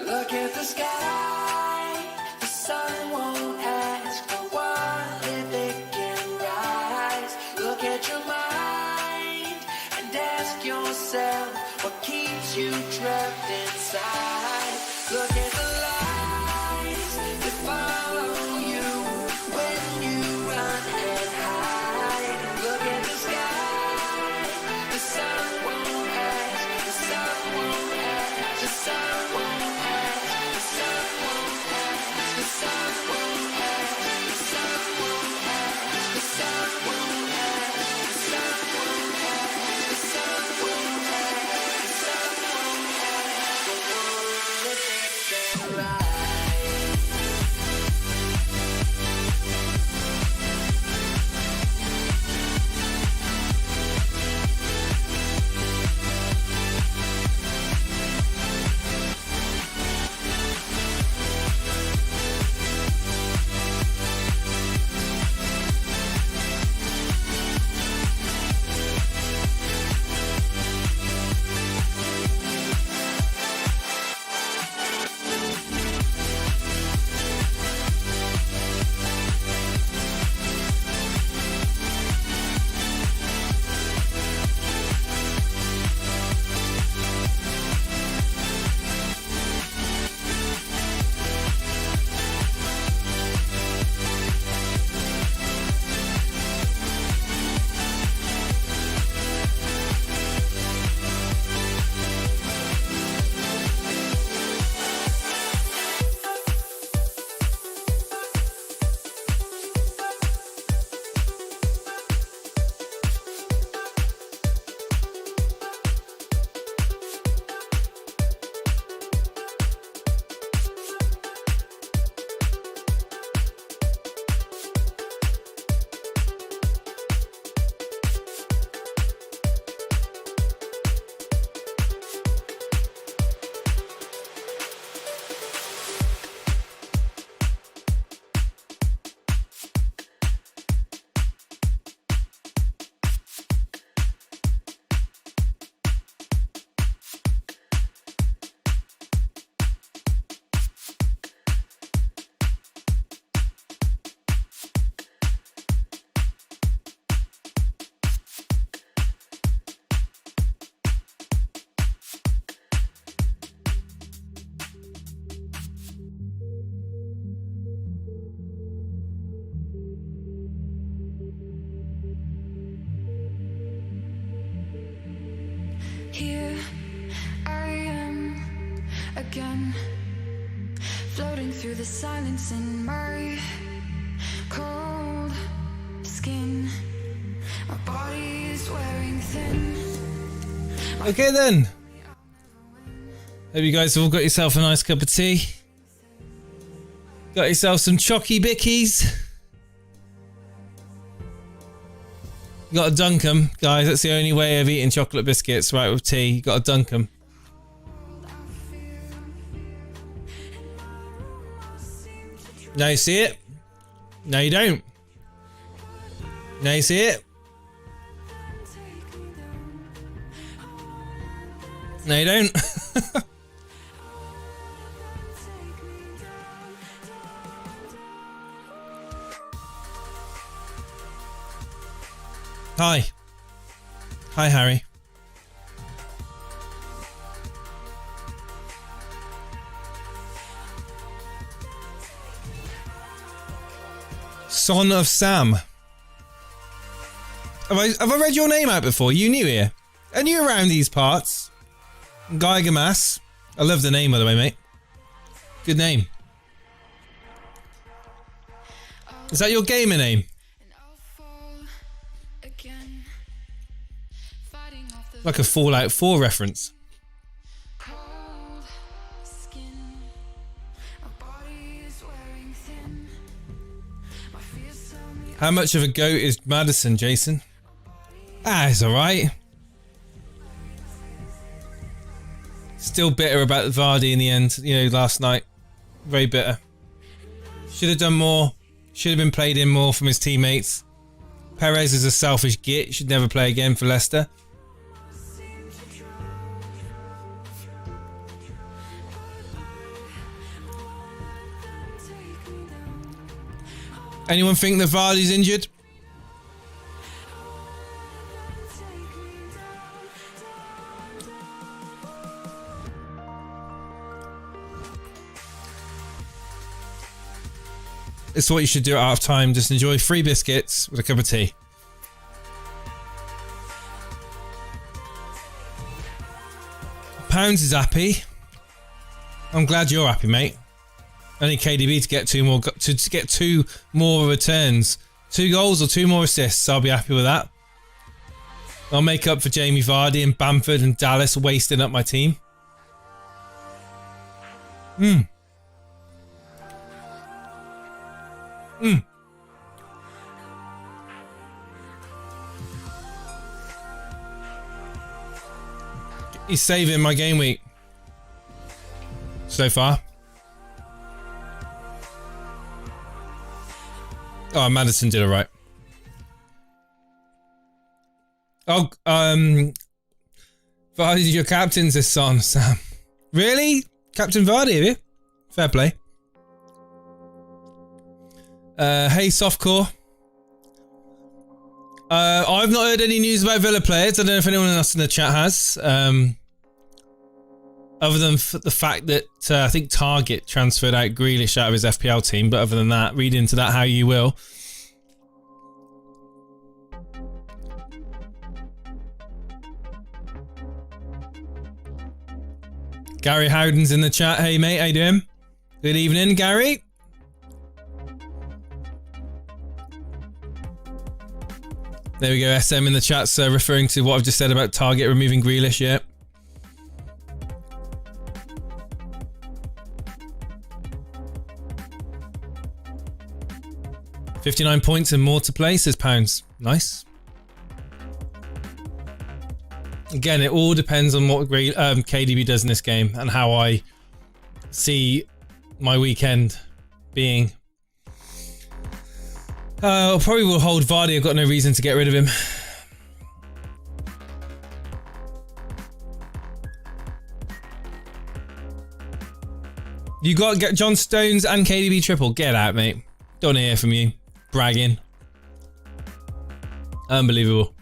Look at the sky, the sun won't ask for what if it can rise. Look at your mind and ask yourself what keeps you trapped inside. Look at the lies that follow you when you run and hide. Look at the sky, the sun won't ask, the sun won't ask, the sun won't ask, the sun won't floating through the silence in my cold skin. My body is wearing thin. Okay then. Hope you guys have all got yourself a nice cup of tea. Got yourself some chocky bickies. You got to dunk them, guys. That's the only way of eating chocolate biscuits, right, with tea. You got to dunk them. Now you see it. No, you don't. Now you see it. No, you don't. Hi. Hi, Harry. Son of Sam. Have I read your name out before? You new here? Are you around these parts? Guy Gamas. I love the name, by the way, mate. Good name. Is that your gamer name? Like a Fallout 4 reference. How much of a goat is Madison, Jason? Ah, it's alright. Still bitter about Vardy in the end, you know, last night. Very bitter. Should have done more. Should have been played in more from his teammates. Perez is a selfish git. Should never play again for Leicester. Anyone think that Vardy's injured? It's what you should do at half time. Just enjoy free biscuits with a cup of tea. Pounds is happy. I'm glad you're happy, mate. I need KDB to get two more returns. 2 goals or 2 more assists. I'll be happy with that. I'll make up for Jamie Vardy and Bamford and Dallas wasting up my team. He's saving my game week so far. Oh, Madison did it right. Oh, Vardy's your captain's this son, Sam. Really? Captain Vardy, have you? Fair play. Hey, Softcore. I've not heard any news about Villa players. I don't know if anyone else in the chat has. Other than the fact that I think Target transferred out Grealish out of his FPL team. But other than that, read into that how you will. Gary Howden's in the chat. Hey, mate. How you doing? Good evening, Gary. There we go. SM in the chat, referring to what I've just said about Target removing Grealish. Yeah. $59 points and more to play, says Pounds. Nice. Again, it all depends on what KDB does in this game and how I see my weekend being. I probably will hold Vardy. I've got no reason to get rid of him. You got to get John Stones and KDB triple. Get out, mate. Don't want to hear from you. Bragging. Unbelievable.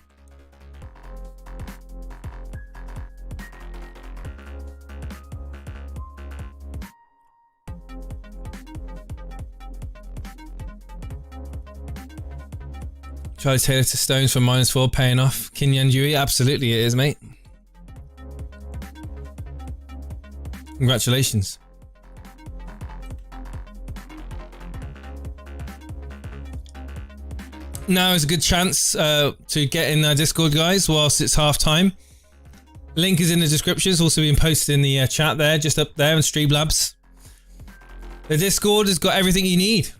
Charlie Taylor to Stones for -4, paying off. Kinyan Dewey, absolutely it is, mate. Congratulations. now is a good chance to get in our Discord, guys, whilst it's half time. Link is in the description. It's also been posted in the chat there, just up there in Streamlabs. The Discord has got everything you need.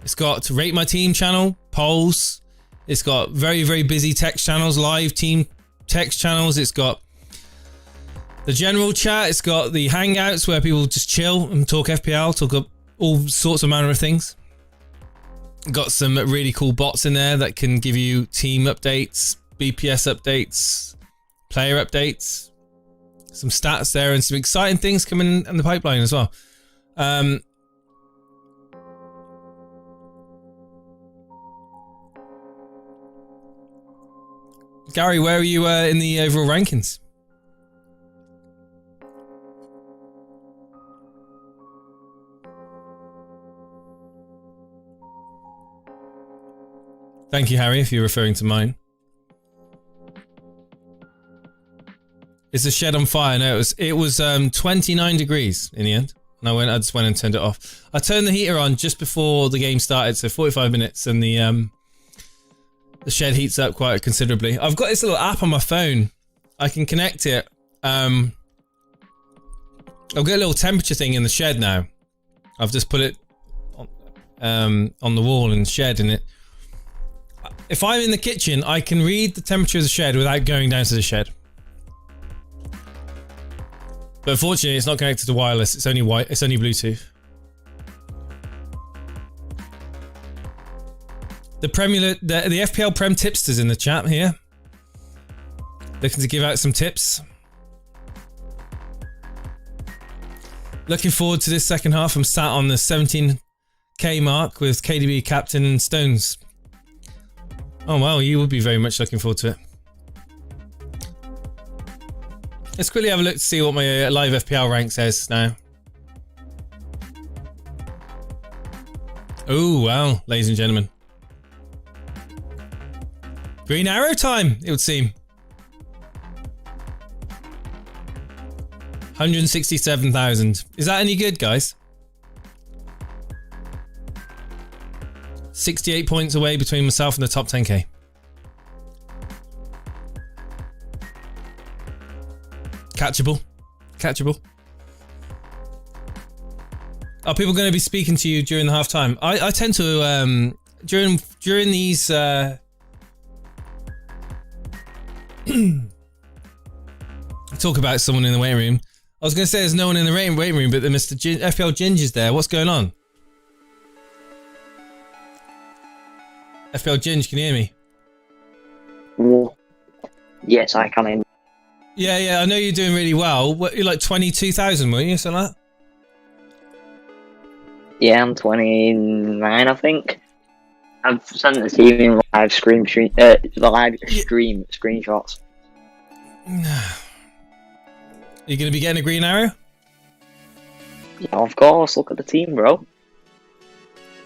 It's got to Rate My Team channel, polls. It's got very, very busy text channels, live team text channels. It's got the general chat. It's got the hangouts where people just chill and talk FPL, talk up all sorts of manner of things. Got some really cool bots in there that can give you team updates, BPS updates, player updates, some stats there, and some exciting things coming in the pipeline as well. Gary, where are you in the overall rankings? Thank you, Harry, if you're referring to mine. Is the shed on fire? No, it was 29 degrees in the end. And I just went and turned it off. I turned the heater on just before the game started, so 45 minutes, and the shed heats up quite considerably. I've got this little app on my phone. I can connect it. I've got a little temperature thing in the shed now. I've just put it on the wall in the shed, and if I'm in the kitchen, I can read the temperature of the shed without going down to the shed. But unfortunately, it's not connected to wireless. It's only Bluetooth. The FPL Prem tipsters in the chat here, looking to give out some tips. Looking forward to this second half. I'm sat on the 17k mark with KDB captain and Stones. Oh wow, you would be very much looking forward to it. Let's quickly have a look to see what my live FPL rank says now. Oh wow, ladies and gentlemen. Green arrow time, it would seem. 167,000. Is that any good, guys? 68 points away between myself and the top 10k. Catchable. Catchable. Are people going to be speaking to you during the half time? I tend to during these talk about someone in the waiting room. I was going to say there's no one in the waiting room, but the Mr. FPL Ginger's there. What's going on? FPL Ginger, can you hear me? Yes, I can hear. Yeah, I know you're doing really well. What, you're like 22,000, weren't you? Something like that? Yeah, I'm 29, I think. I've sent the team in live screenshots. Are you going to be getting a green arrow? Yeah, of course. Look at the team, bro.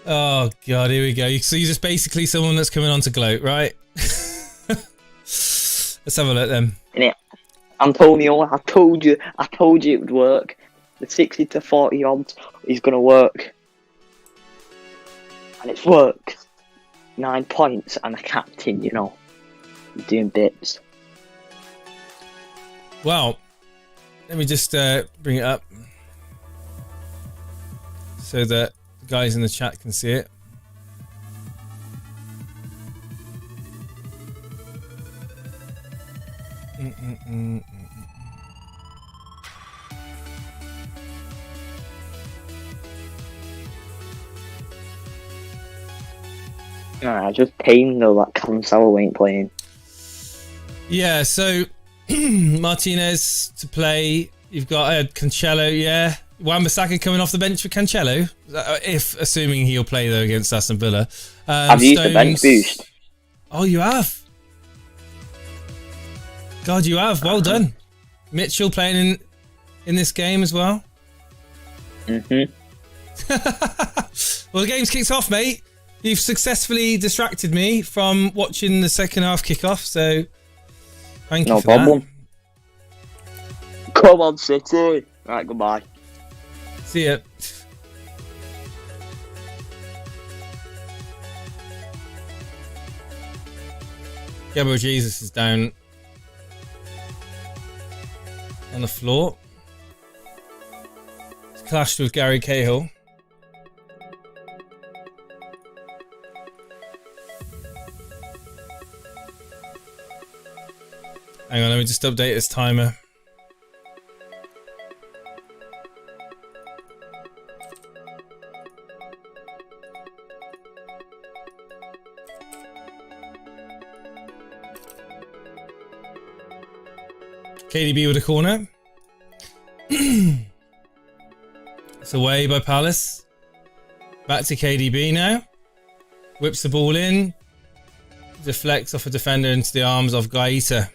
Oh god, here we go. So you're just basically someone that's coming on to gloat, right? Let's have a look then. Antonio, I told you it would work. The 60 to 40 odds is gonna work. And it's worked. 9 points and a captain, you know. Doing bits. Well, let me just bring it up so that the guys in the chat can see it. I just pain though that Cancelo ain't playing. Yeah, so Martinez to play. You've got Cancelo, yeah. Wan-Bissaka coming off the bench for Cancelo, if assuming he'll play though against Aston Villa. I've used the bench boost. Oh, you have. God, you have. Well done. Mitchell playing in this game as well. Mhm. Well, the game's kicked off, mate. You've successfully distracted me from watching the second half kick off, so thank you for problem. that. Come on, City. Right, goodbye. See ya. Gabriel Jesus is down on the floor. He's clashed with Gary Cahill. Hang on, let me just update this timer. KDB with a corner. It's away by Palace. Back to KDB now. Whips the ball in. Deflects off a defender into the arms of Gaeta.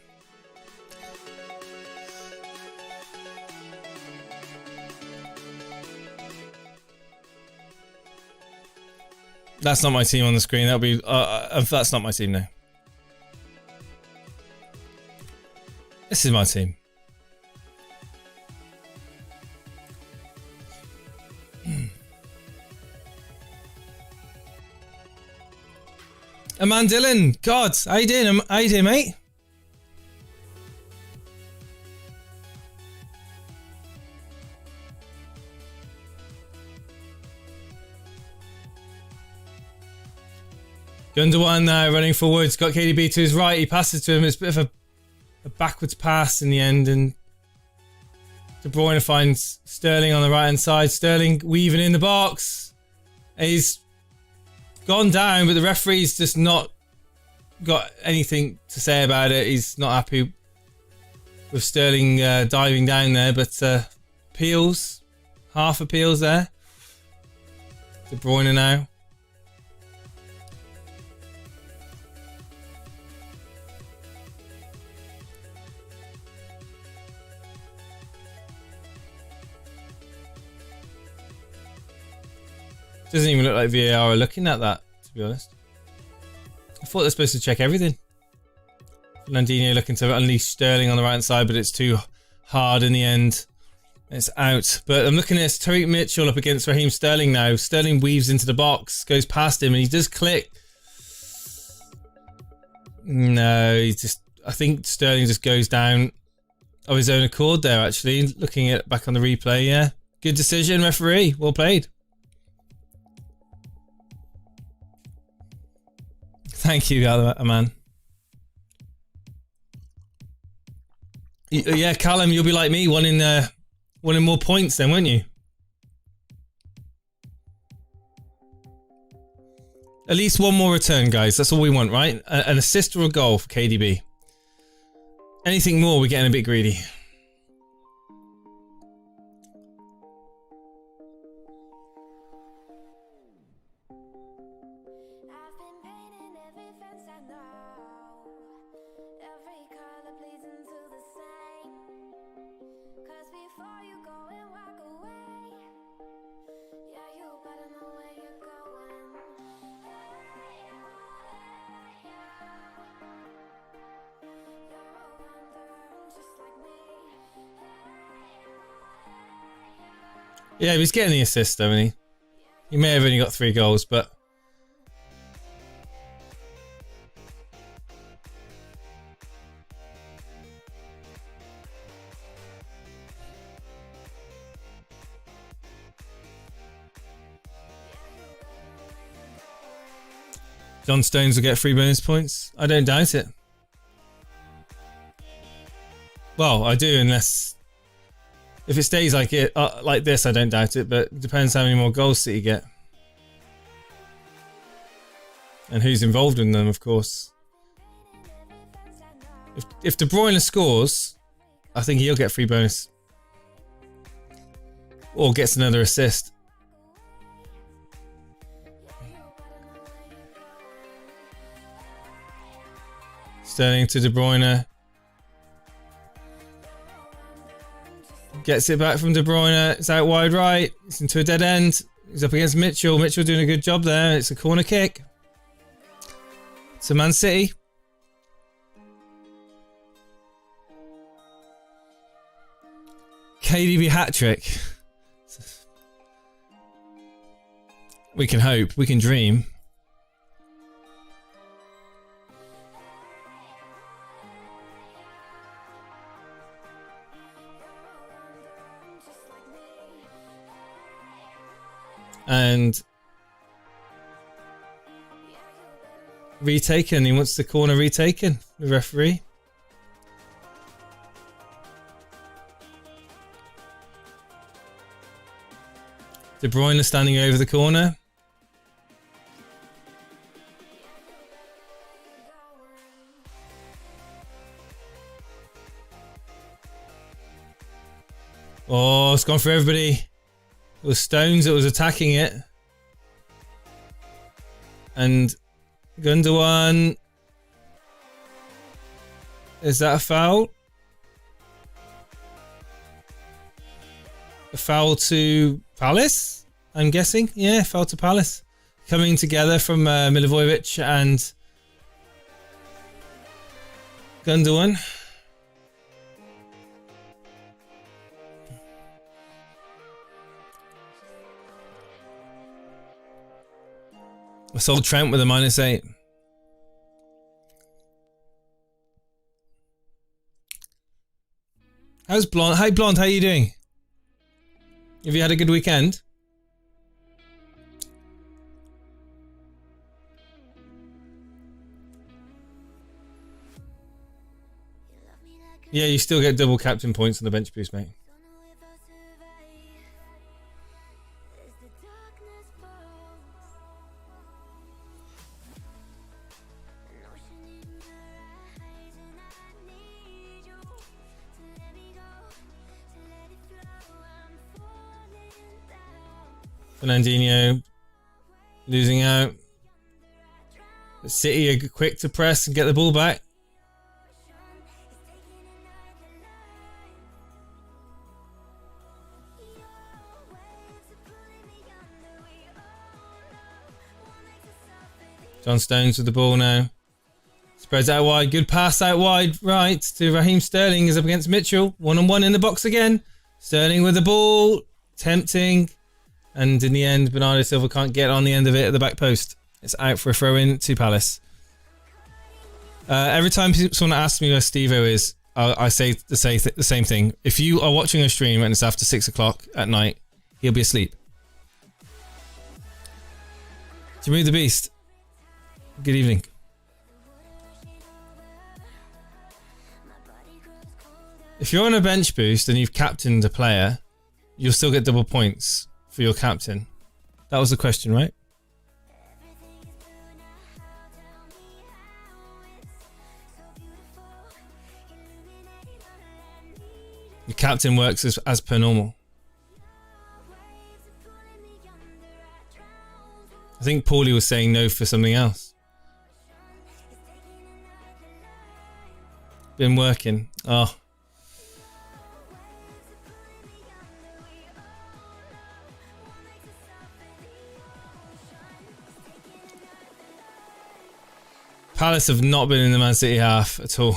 That's not my team on the screen. That'll be. That's not my team now. This is my team. Aman Dylan, God, how you doing? How you doing, mate? Gundogan now running forwards, got KDB to his right. He passes to him. It's a bit of a backwards pass in the end, and De Bruyne finds Sterling on the right hand side. Sterling weaving in the box. He's gone down, but the referee's just not got anything to say about it. He's not happy with Sterling diving down there, but appeals, half appeals there. De Bruyne now. Doesn't even look like VAR are looking at that, to be honest. I thought they're supposed to check everything. Landino looking to unleash Sterling on the right hand side, but it's too hard in the end. It's out. But I'm looking at this Tariq Mitchell up against Raheem Sterling now. Sterling weaves into the box, goes past him, and he does click. No, I think Sterling just goes down of his own accord there, actually. Looking at back on the replay, yeah. Good decision, referee. Well played. Thank you, man. Yeah, Callum, you'll be like me, wanting more points then, won't you? At least one more return, guys. That's all we want, right? An assist or a goal for KDB. Anything more, we're getting a bit greedy. Yeah, he's getting the assist though, isn't he? He may have only got 3 goals, but... John Stones will get 3 bonus points. I don't doubt it. Well, I do, unless... If it stays like this, I don't doubt it, but it depends how many more goals that you get. And who's involved in them, of course. If De Bruyne scores, I think he'll get 3 bonus. Or gets another assist. Sterling to De Bruyne. Gets it back from De Bruyne. It's out wide right. It's into a dead end. He's up against Mitchell. Mitchell doing a good job there. It's a corner kick. It's a Man City. KDB hat-trick. We can hope. We can dream. And retaken. He wants the corner retaken. The referee. De Bruyne standing over the corner. Oh, it's gone for everybody. It was Stones that was attacking it. And Gundogan. Is that a foul? A foul to Palace, I'm guessing. Yeah, foul to Palace. Coming together from Milivojevic and Gundogan. I sold Trent with a -8. How's Blonde? Hi Blonde, how are you doing? Have you had a good weekend? Yeah, you still get double captain points on the bench boost, mate. Fernandinho losing out. City are quick to press and get the ball back. John Stones with the ball now. Spreads out wide. Good pass out wide. Right to Raheem Sterling. Is up against Mitchell. 1-on-1 in the box again. Sterling with the ball. Tempting. And in the end, Bernardo Silva can't get on the end of it at the back post. It's out for a throw-in to Palace. Every time someone asks me where Steve-O is, I say the same thing. If you are watching a stream and it's after 6 o'clock at night, he'll be asleep. Jimmy the Beast. Good evening. If you're on a bench boost and you've captained a player, you'll still get double points for your captain. That was the question, right? Your captain works as per normal. I think Paulie was saying no for something else. Been working. Oh. Palace have not been in the Man City half at all.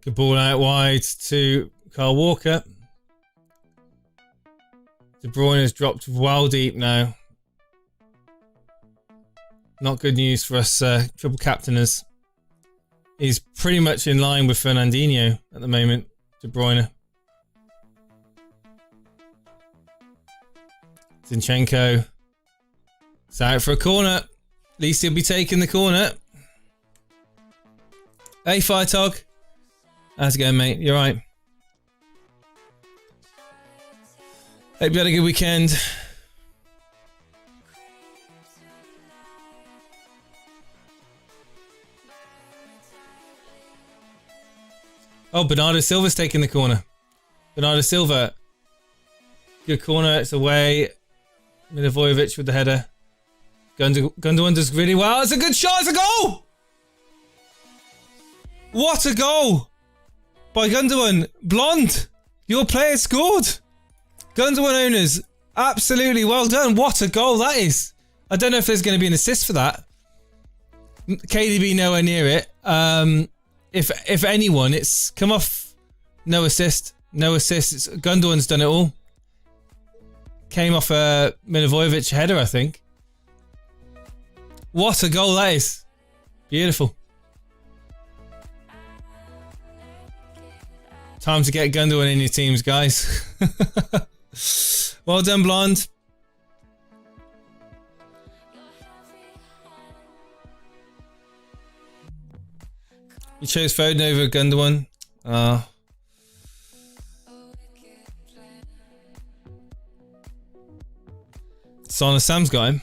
Good ball out wide to Kyle Walker. De Bruyne has dropped well deep now. Not good news for us triple captainers. He's pretty much in line with Fernandinho at the moment, De Bruyne. Zinchenko. It's out for a corner. At least he'll be taking the corner. Hey, Firetog. How's it going, mate? You alright? Hope you had a good weekend. Oh, Bernardo Silva's taking the corner. Bernardo Silva. Good corner. It's away. Milivojevic with the header. Gundogan does really well. It's a good shot. It's a goal. What a goal by Gundogan. Blonde. Your player scored. Gundogan owners. Absolutely well done. What a goal that is. I don't know if there's going to be an assist for that. KDB nowhere near it. If anyone, it's come off. No assist. No assist. It's, Gundogan's done it all. Came off a Milivojevic header, I think. What a goal that is. Beautiful. Time to get Gundogan in your teams, guys. Well done, Blonde. You chose Foden over Gundogan. Son of Sam's got him.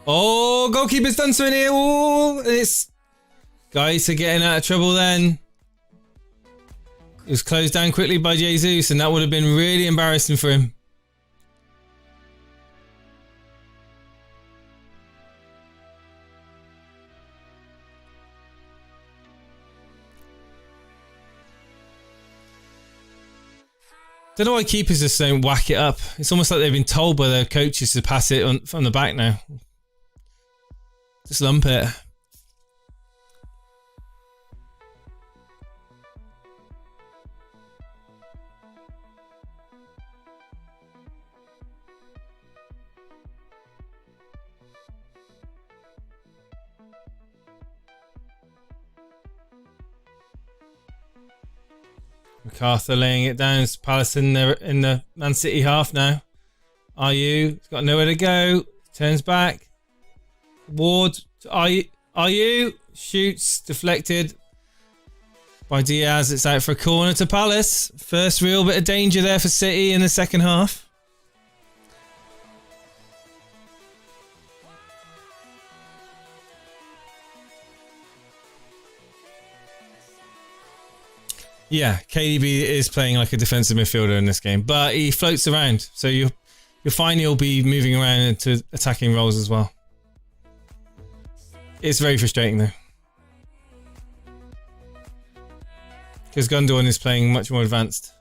Oh, goalkeeper's done something here. Oh, it's guys are getting out of trouble then. It was closed down quickly by Jesus, and that would have been really embarrassing for him. Don't know why keepers just don't whack it up. It's almost like they've been told by their coaches to pass it on from the back now. Just lump it. MacArthur laying it down. It's Palace in the Man City half now. He's got nowhere to go. Turns back. Ward. Ayew shoots. Deflected by Diaz. It's out for a corner to Palace. First real bit of danger there for City in the second half. Yeah, KDB is playing like a defensive midfielder in this game, but he floats around, so you'll find he'll be moving around into attacking roles as well. It's very frustrating though, because Gundogan is playing much more advanced.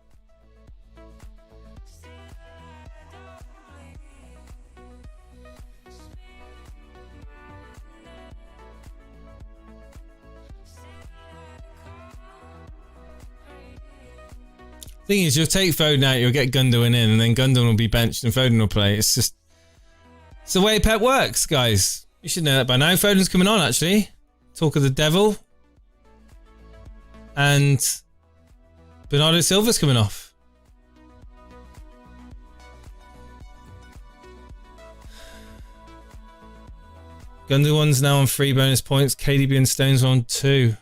Thing is, you'll take Foden out, you'll get Gundogan in, and then Gundogan will be benched and Foden will play. It's the way Pep works, guys. You should know that by now. Foden's coming on, actually. Talk of the devil. And Bernardo Silva's coming off. Gundogan's now on 3 bonus points. KDB and Stones are on 2.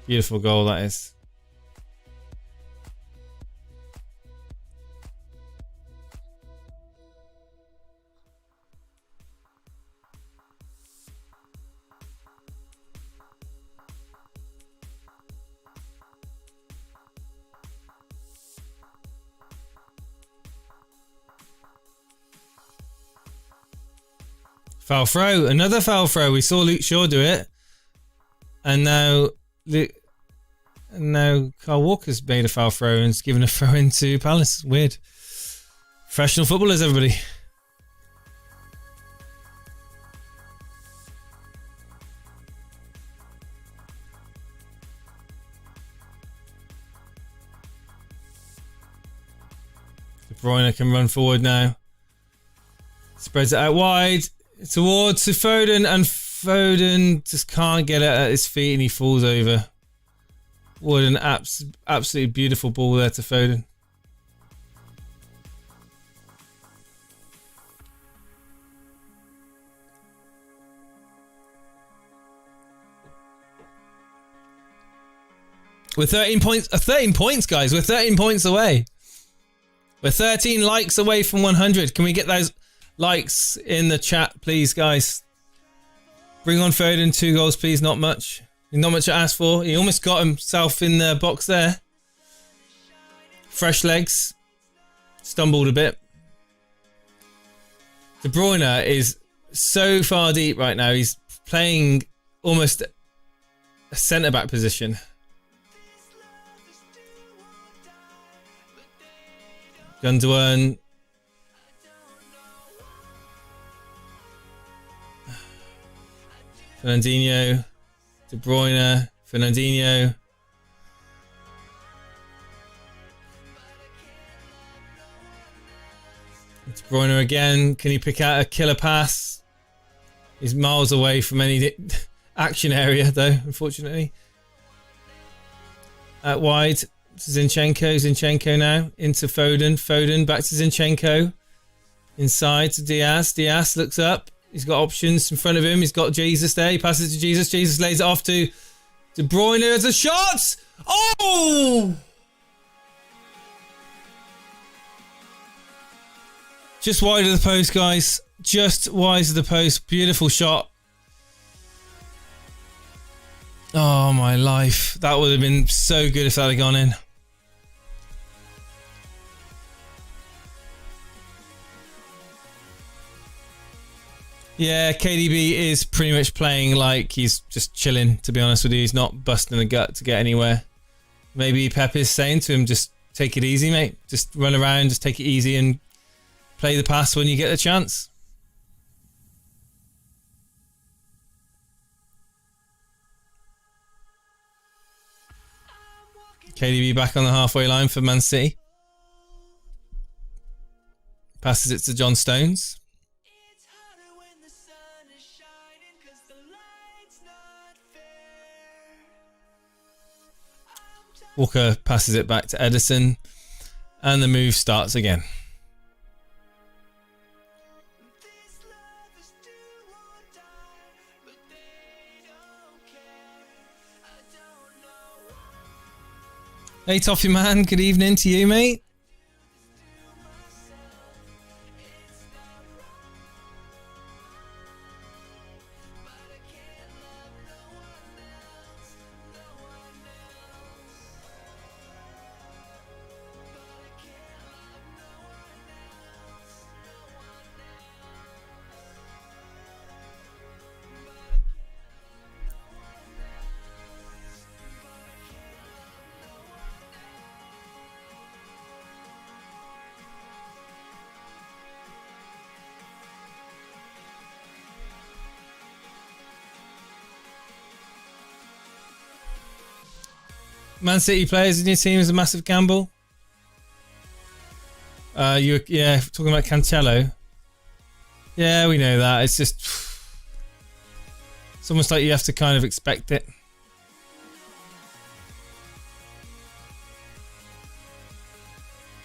Beautiful goal that is. Foul throw, another foul throw. We saw Luke Shaw do it, and now Kyle Walker's made a foul throw and has given a throw into Palace. Weird. Professional footballers, everybody. De Bruyne can run forward now. Spreads it out wide towards Foden, and Foden just can't get it at his feet and he falls over. What an absolutely beautiful ball there to Foden. We're 13 points, guys. We're 13 points away. We're 13 likes away from 100. Can we get those likes in the chat, please, guys? Bring on Foden, 2 goals, please. Not much. Not much to ask for. He almost got himself in the box there. Fresh legs. Stumbled a bit. De Bruyne is so far deep right now. He's playing almost a centre-back position. Gundogan. Fernandinho. De Bruyne. Fernandinho. De Bruyne again. Can he pick out a killer pass? He's miles away from any action area, though, unfortunately. Out wide. Zinchenko now. Into Foden. Foden back to Zinchenko. Inside to Diaz. Diaz looks up. He's got options in front of him. He's got Jesus there. He passes to Jesus. Jesus lays it off to De Bruyne. There's a shot! Oh! Just wide of the post, guys. Just wide of the post. Beautiful shot. Oh, my life. That would have been so good if that had gone in. Yeah, KDB is pretty much playing like he's just chilling, to be honest with you. He's not busting the gut to get anywhere. Maybe Pep is saying to him, just take it easy, mate. Just run around, just take it easy and play the pass when you get the chance. KDB back on the halfway line for Man City. Passes it to John Stones. Walker passes it back to Edison. And the move starts again. Hey Toffee Man, good evening to you, mate. Man City players in your team is a massive gamble. Talking about Cancelo. Yeah, we know that. It's just, it's almost like you have to kind of expect it.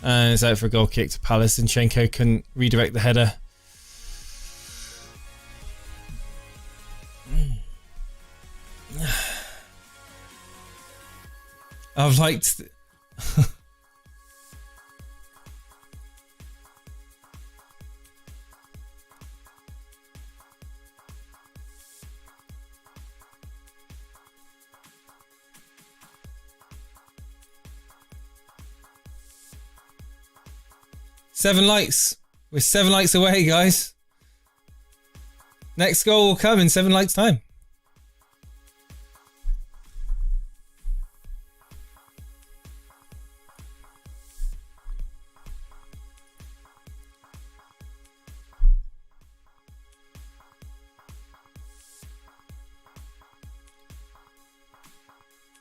And it's out for a goal kick to Palace. Zinchenko couldn't redirect the header. I've liked... Seven likes. We're 7 likes away, guys. Next goal will come in 7 likes time.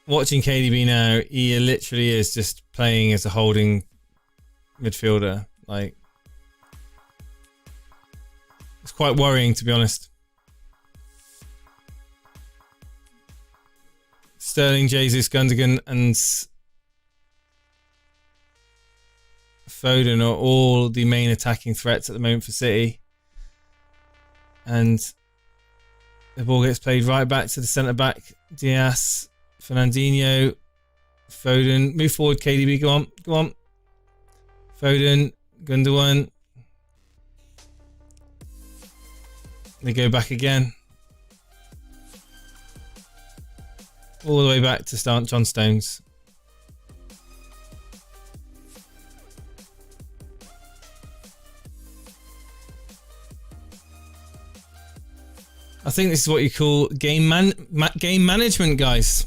Watching KDB now, he literally is just playing as a holding midfielder. Like, it's quite worrying, to be honest. Sterling, Jesus, Gundogan and Foden are all the main attacking threats at the moment for City. And the ball gets played right back to the centre-back, Diaz. Fernandinho Foden, move forward, KDB, go on, go on. Foden, Gundogan. They go back again. All the way back to start John Stones. I think this is what you call game management, guys.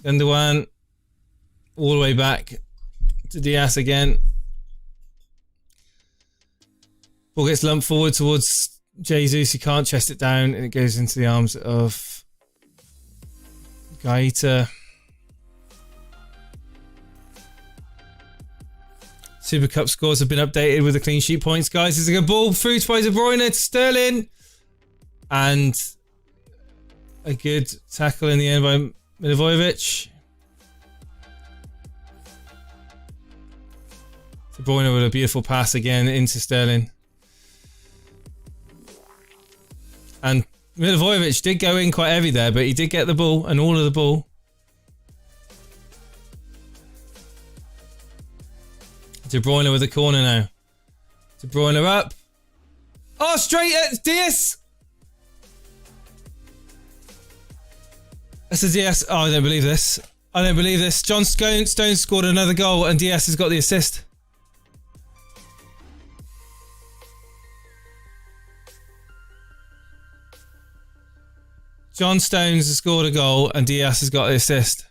Gundogan, all the way back to Diaz again. Ball gets lumped forward towards Jesus. He can't chest it down, and it goes into the arms of Gaeta. Super Cup scores have been updated with the clean sheet points, guys. There's a good ball through by De Bruyne to Sterling. And a good tackle in the end by Milivojevic. De Bruyne with a beautiful pass again into Sterling. And Milivojevic did go in quite heavy there, but he did get the ball and all of the ball. De Bruyne with the corner now. De Bruyne up. Oh, straight at Diaz. That's a Diaz. Oh, I don't believe this. I don't believe this. John Stones scored another goal and Diaz has got the assist. John Stones has scored a goal and Diaz has got the assist.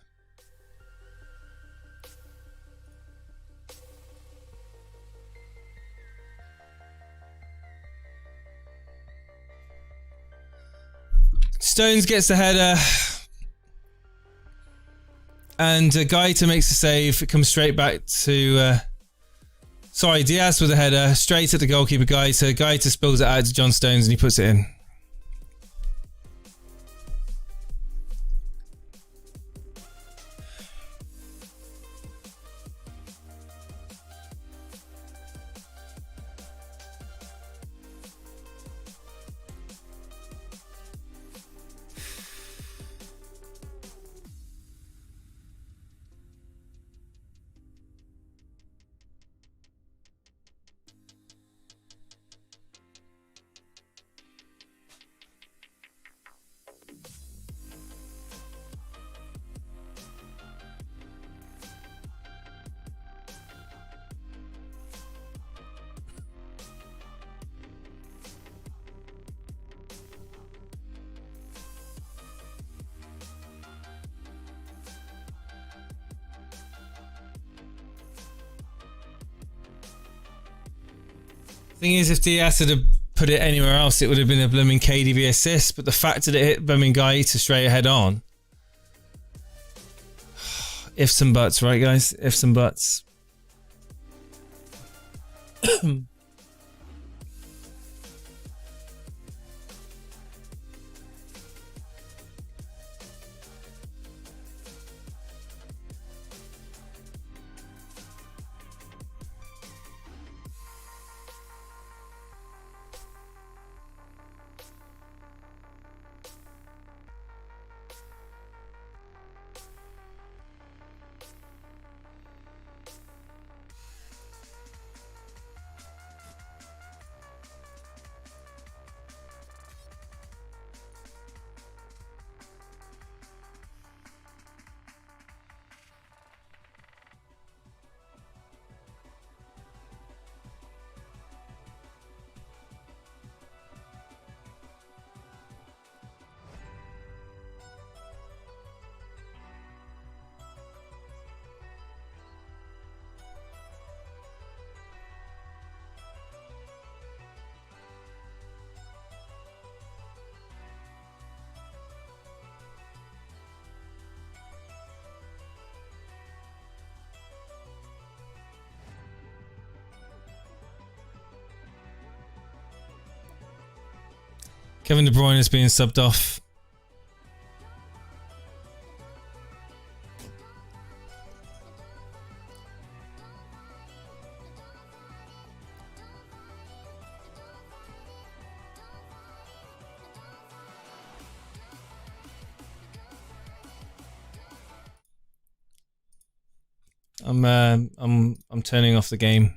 Stones gets the header and Gaeta makes a save. It comes straight back to Diaz with the header straight at the goalkeeper Gaeta. Gaeta spills it out to John Stones and he puts it in. Thing is, if Diaz had put it anywhere else, it would have been a blooming KDB assist. But the fact that it hit blooming Gaeta straight head on. Ifs and buts, right, guys? Ifs and buts. Kevin De Bruyne is being subbed off. I'm turning off the game.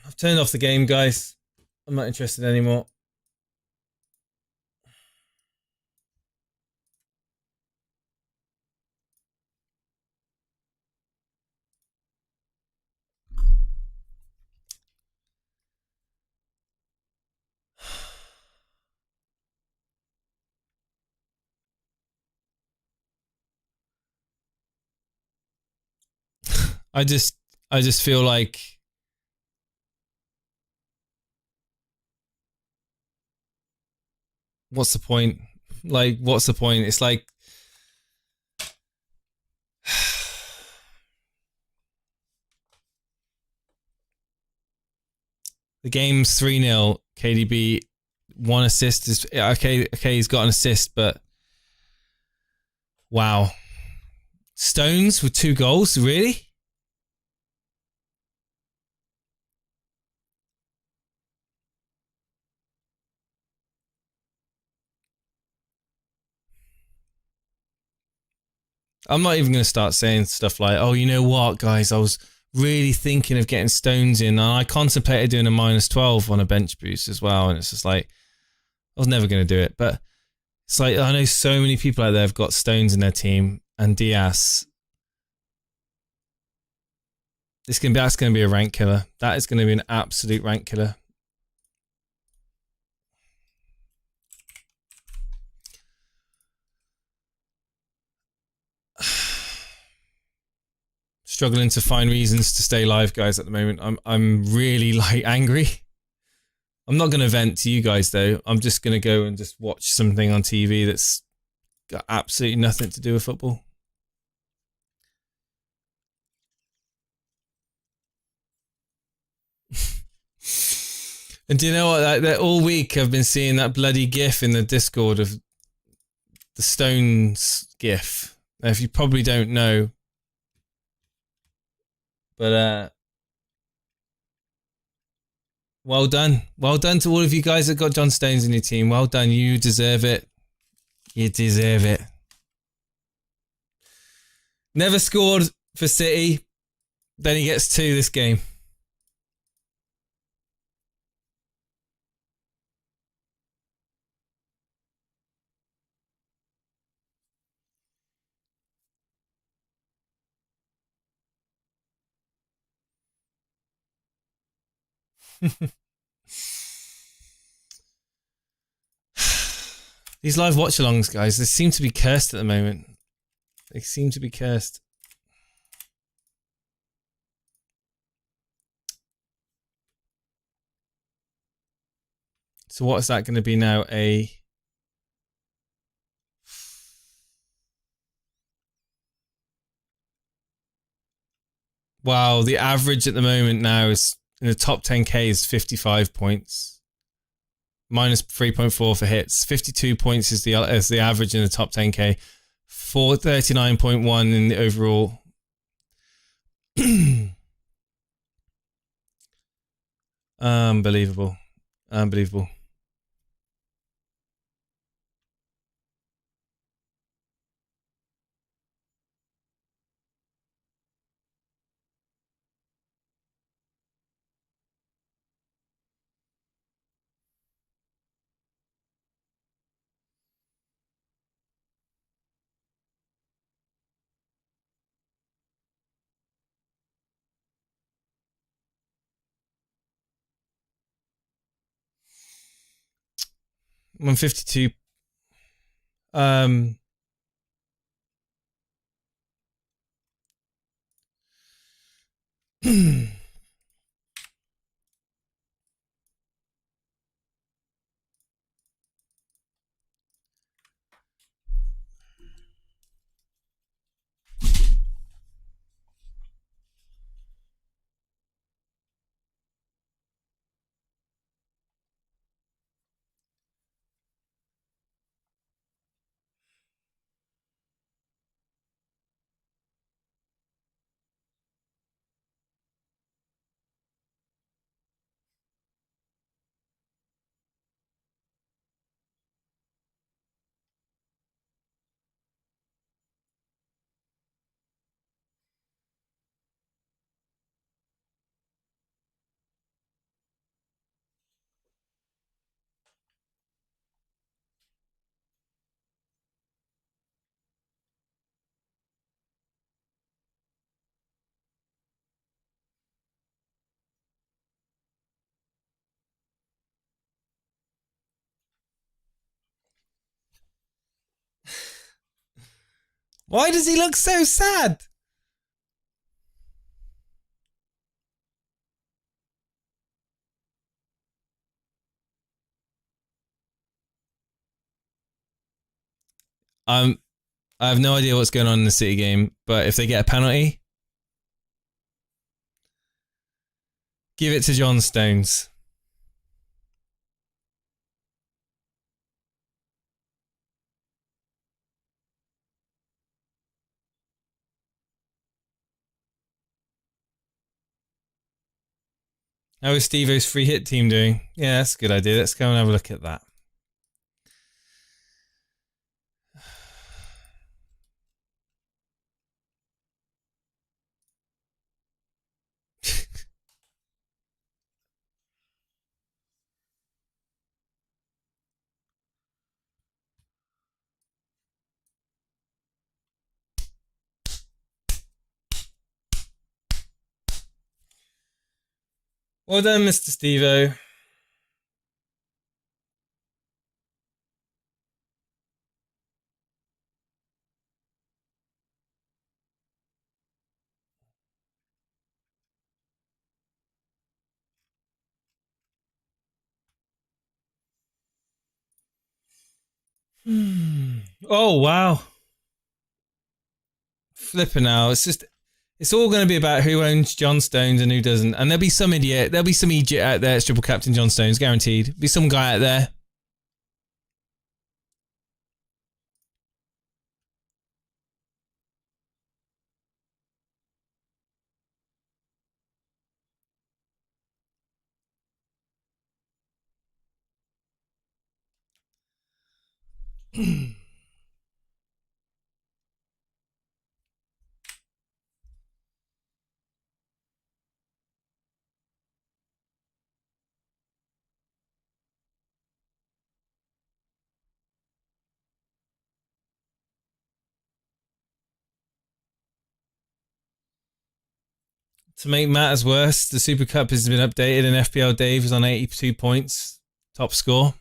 I've turned off the game, guys. I'm not interested anymore. I just feel like what's the point? Like, what's the point? It's like the game's 3-0. KDB, 1 assist is okay. Okay, he's got an assist, but wow. Stones with 2 goals, really? I'm not even going to start saying stuff like, oh, you know what, guys, I was really thinking of getting Stones in, and I contemplated doing a -12 on a bench boost as well, and it's just like, I was never going to do it. But it's like, I know so many people out there have got Stones in their team, and Diaz. That's going to be a rank killer. That is going to be an absolute rank killer. Struggling to find reasons to stay live, guys, at the moment. I'm really like angry. I'm not going to vent to you guys though. I'm just going to go and just watch something on TV that's got absolutely nothing to do with football. And do you know what? That all week I've been seeing that bloody GIF in the Discord of the Stones GIF. Now, if you probably don't know, but well done. Well done to all of you guys that got John Stones in your team. Well done. You deserve it. You deserve it. Never scored for City. Then he gets 2 this game. These live watch-alongs, guys, they seem to be cursed at the moment. They seem to be cursed. So what is that going to be now? Wow, the average at the moment now is in the top 10k is 55 points. Minus 3.4 for hits. 52 points is the average in the top 10k. 439.1 in the overall. Unbelievable. Unbelievable. I'm on 52. Why does he look so sad? I have no idea what's going on in the City game, but if they get a penalty, give it to John Stones. How is Steve-O's free hit team doing? Yeah, that's a good idea. Let's go and have a look at that. Well done, Mr. Steve-O. Oh, wow. Flipping out. It's all going to be about who owns John Stones and who doesn't. And there'll be some idiot. There'll be some idiot out there that's triple captain John Stones, guaranteed. Be some guy out there. To make matters worse, the Super Cup has been updated and FPL Dave is on 82 points. Top score.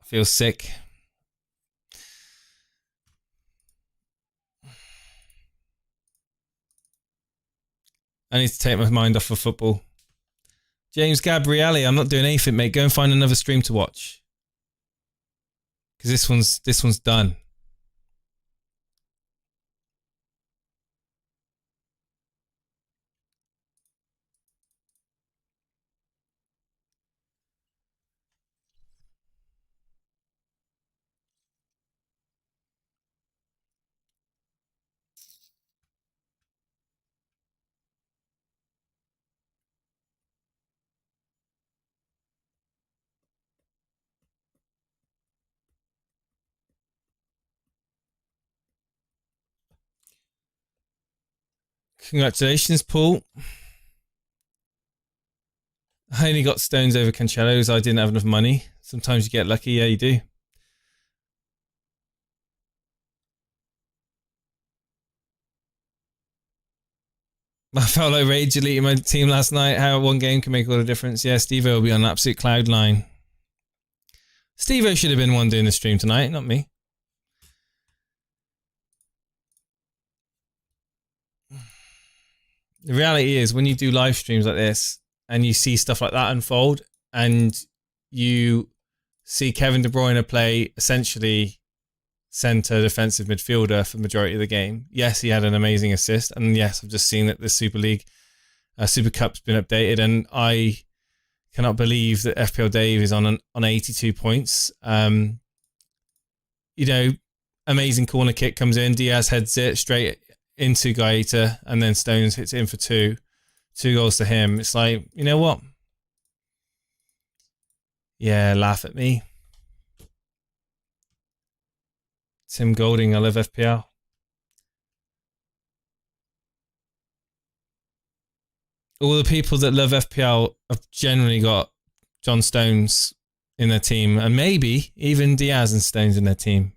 I feel sick. I need to take my mind off of football. James Gabrielli, I'm not doing anything, mate. Go and find another stream to watch. Because this one's done. Congratulations, Paul. I only got Stones over Cancelo's. I didn't have enough money. Sometimes you get lucky. Yeah, you do. I felt like rage deleting my team last night. How one game can make all the difference. Yeah, Steve-O will be on an absolute cloud nine. Steve-O should have been one doing the stream tonight, not me. The reality is, when you do live streams like this and you see stuff like that unfold and you see Kevin De Bruyne play essentially centre defensive midfielder for the majority of the game. Yes, he had an amazing assist. And yes, I've just seen that the Super League, Super Cup's been updated. And I cannot believe that FPL Dave is on 82 points. You know, amazing corner kick comes in. Diaz heads it straight into Gaeta, and then Stones hits it in for two goals to him. It's like, you know what? Yeah, laugh at me. Tim Golding, I love FPL. All the people that love FPL have generally got John Stones in their team, and maybe even Diaz and Stones in their team.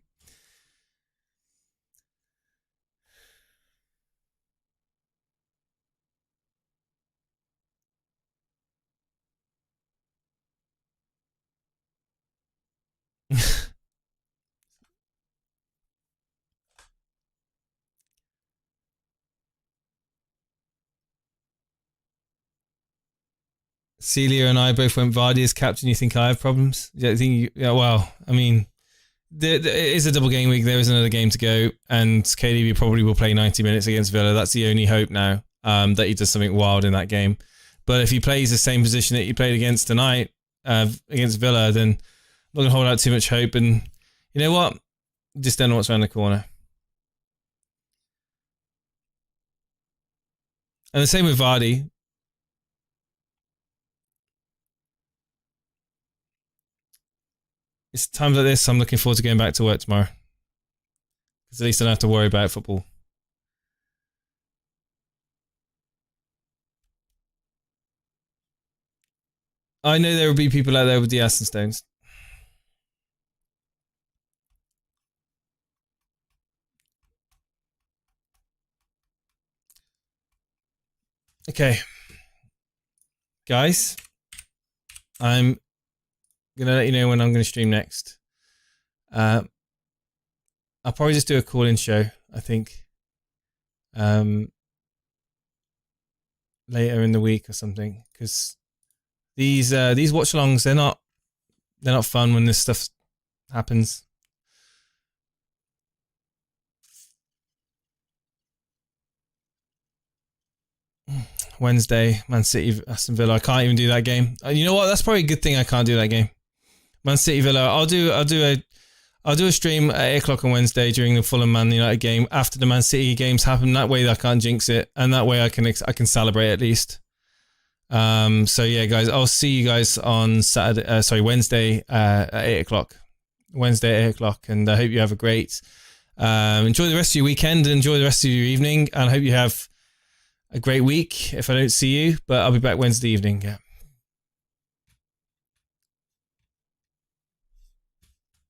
Celia and I both went Vardy as captain. You think I have problems? Yeah, I think. Yeah, well, I mean, it is a double game week. There is another game to go, and KDB probably will play 90 minutes against Villa. That's the only hope now, that he does something wild in that game. But if he plays the same position that he played against tonight, against Villa, then I'm not gonna hold out too much hope. And you know what? Just don't know what's around the corner. And the same with Vardy. It's times like this I'm looking forward to going back to work tomorrow. Because at least I don't have to worry about football. I know there will be people out there with the Aston Stones. Okay. Guys, I'm gonna let you know when I'm gonna stream next. I'll probably just do a call-in show, I think. Later in the week or something, because these watch-alongs, they're not fun when this stuff happens. Wednesday, Man City, Aston Villa. I can't even do that game. You know what? That's probably a good thing I can't do that game. Man City, Villa. I'll do a stream at 8 o'clock on Wednesday during the Fulham Man United game after the Man City games happen. That way I can't jinx it, and that way I can celebrate at least. So yeah, guys, I'll see you guys on Wednesday at 8 o'clock. Wednesday at 8 o'clock, and I hope you have a great. Enjoy the rest of your weekend. Enjoy the rest of your evening, and I hope you have a great week if I don't see you, but I'll be back Wednesday evening. Yeah.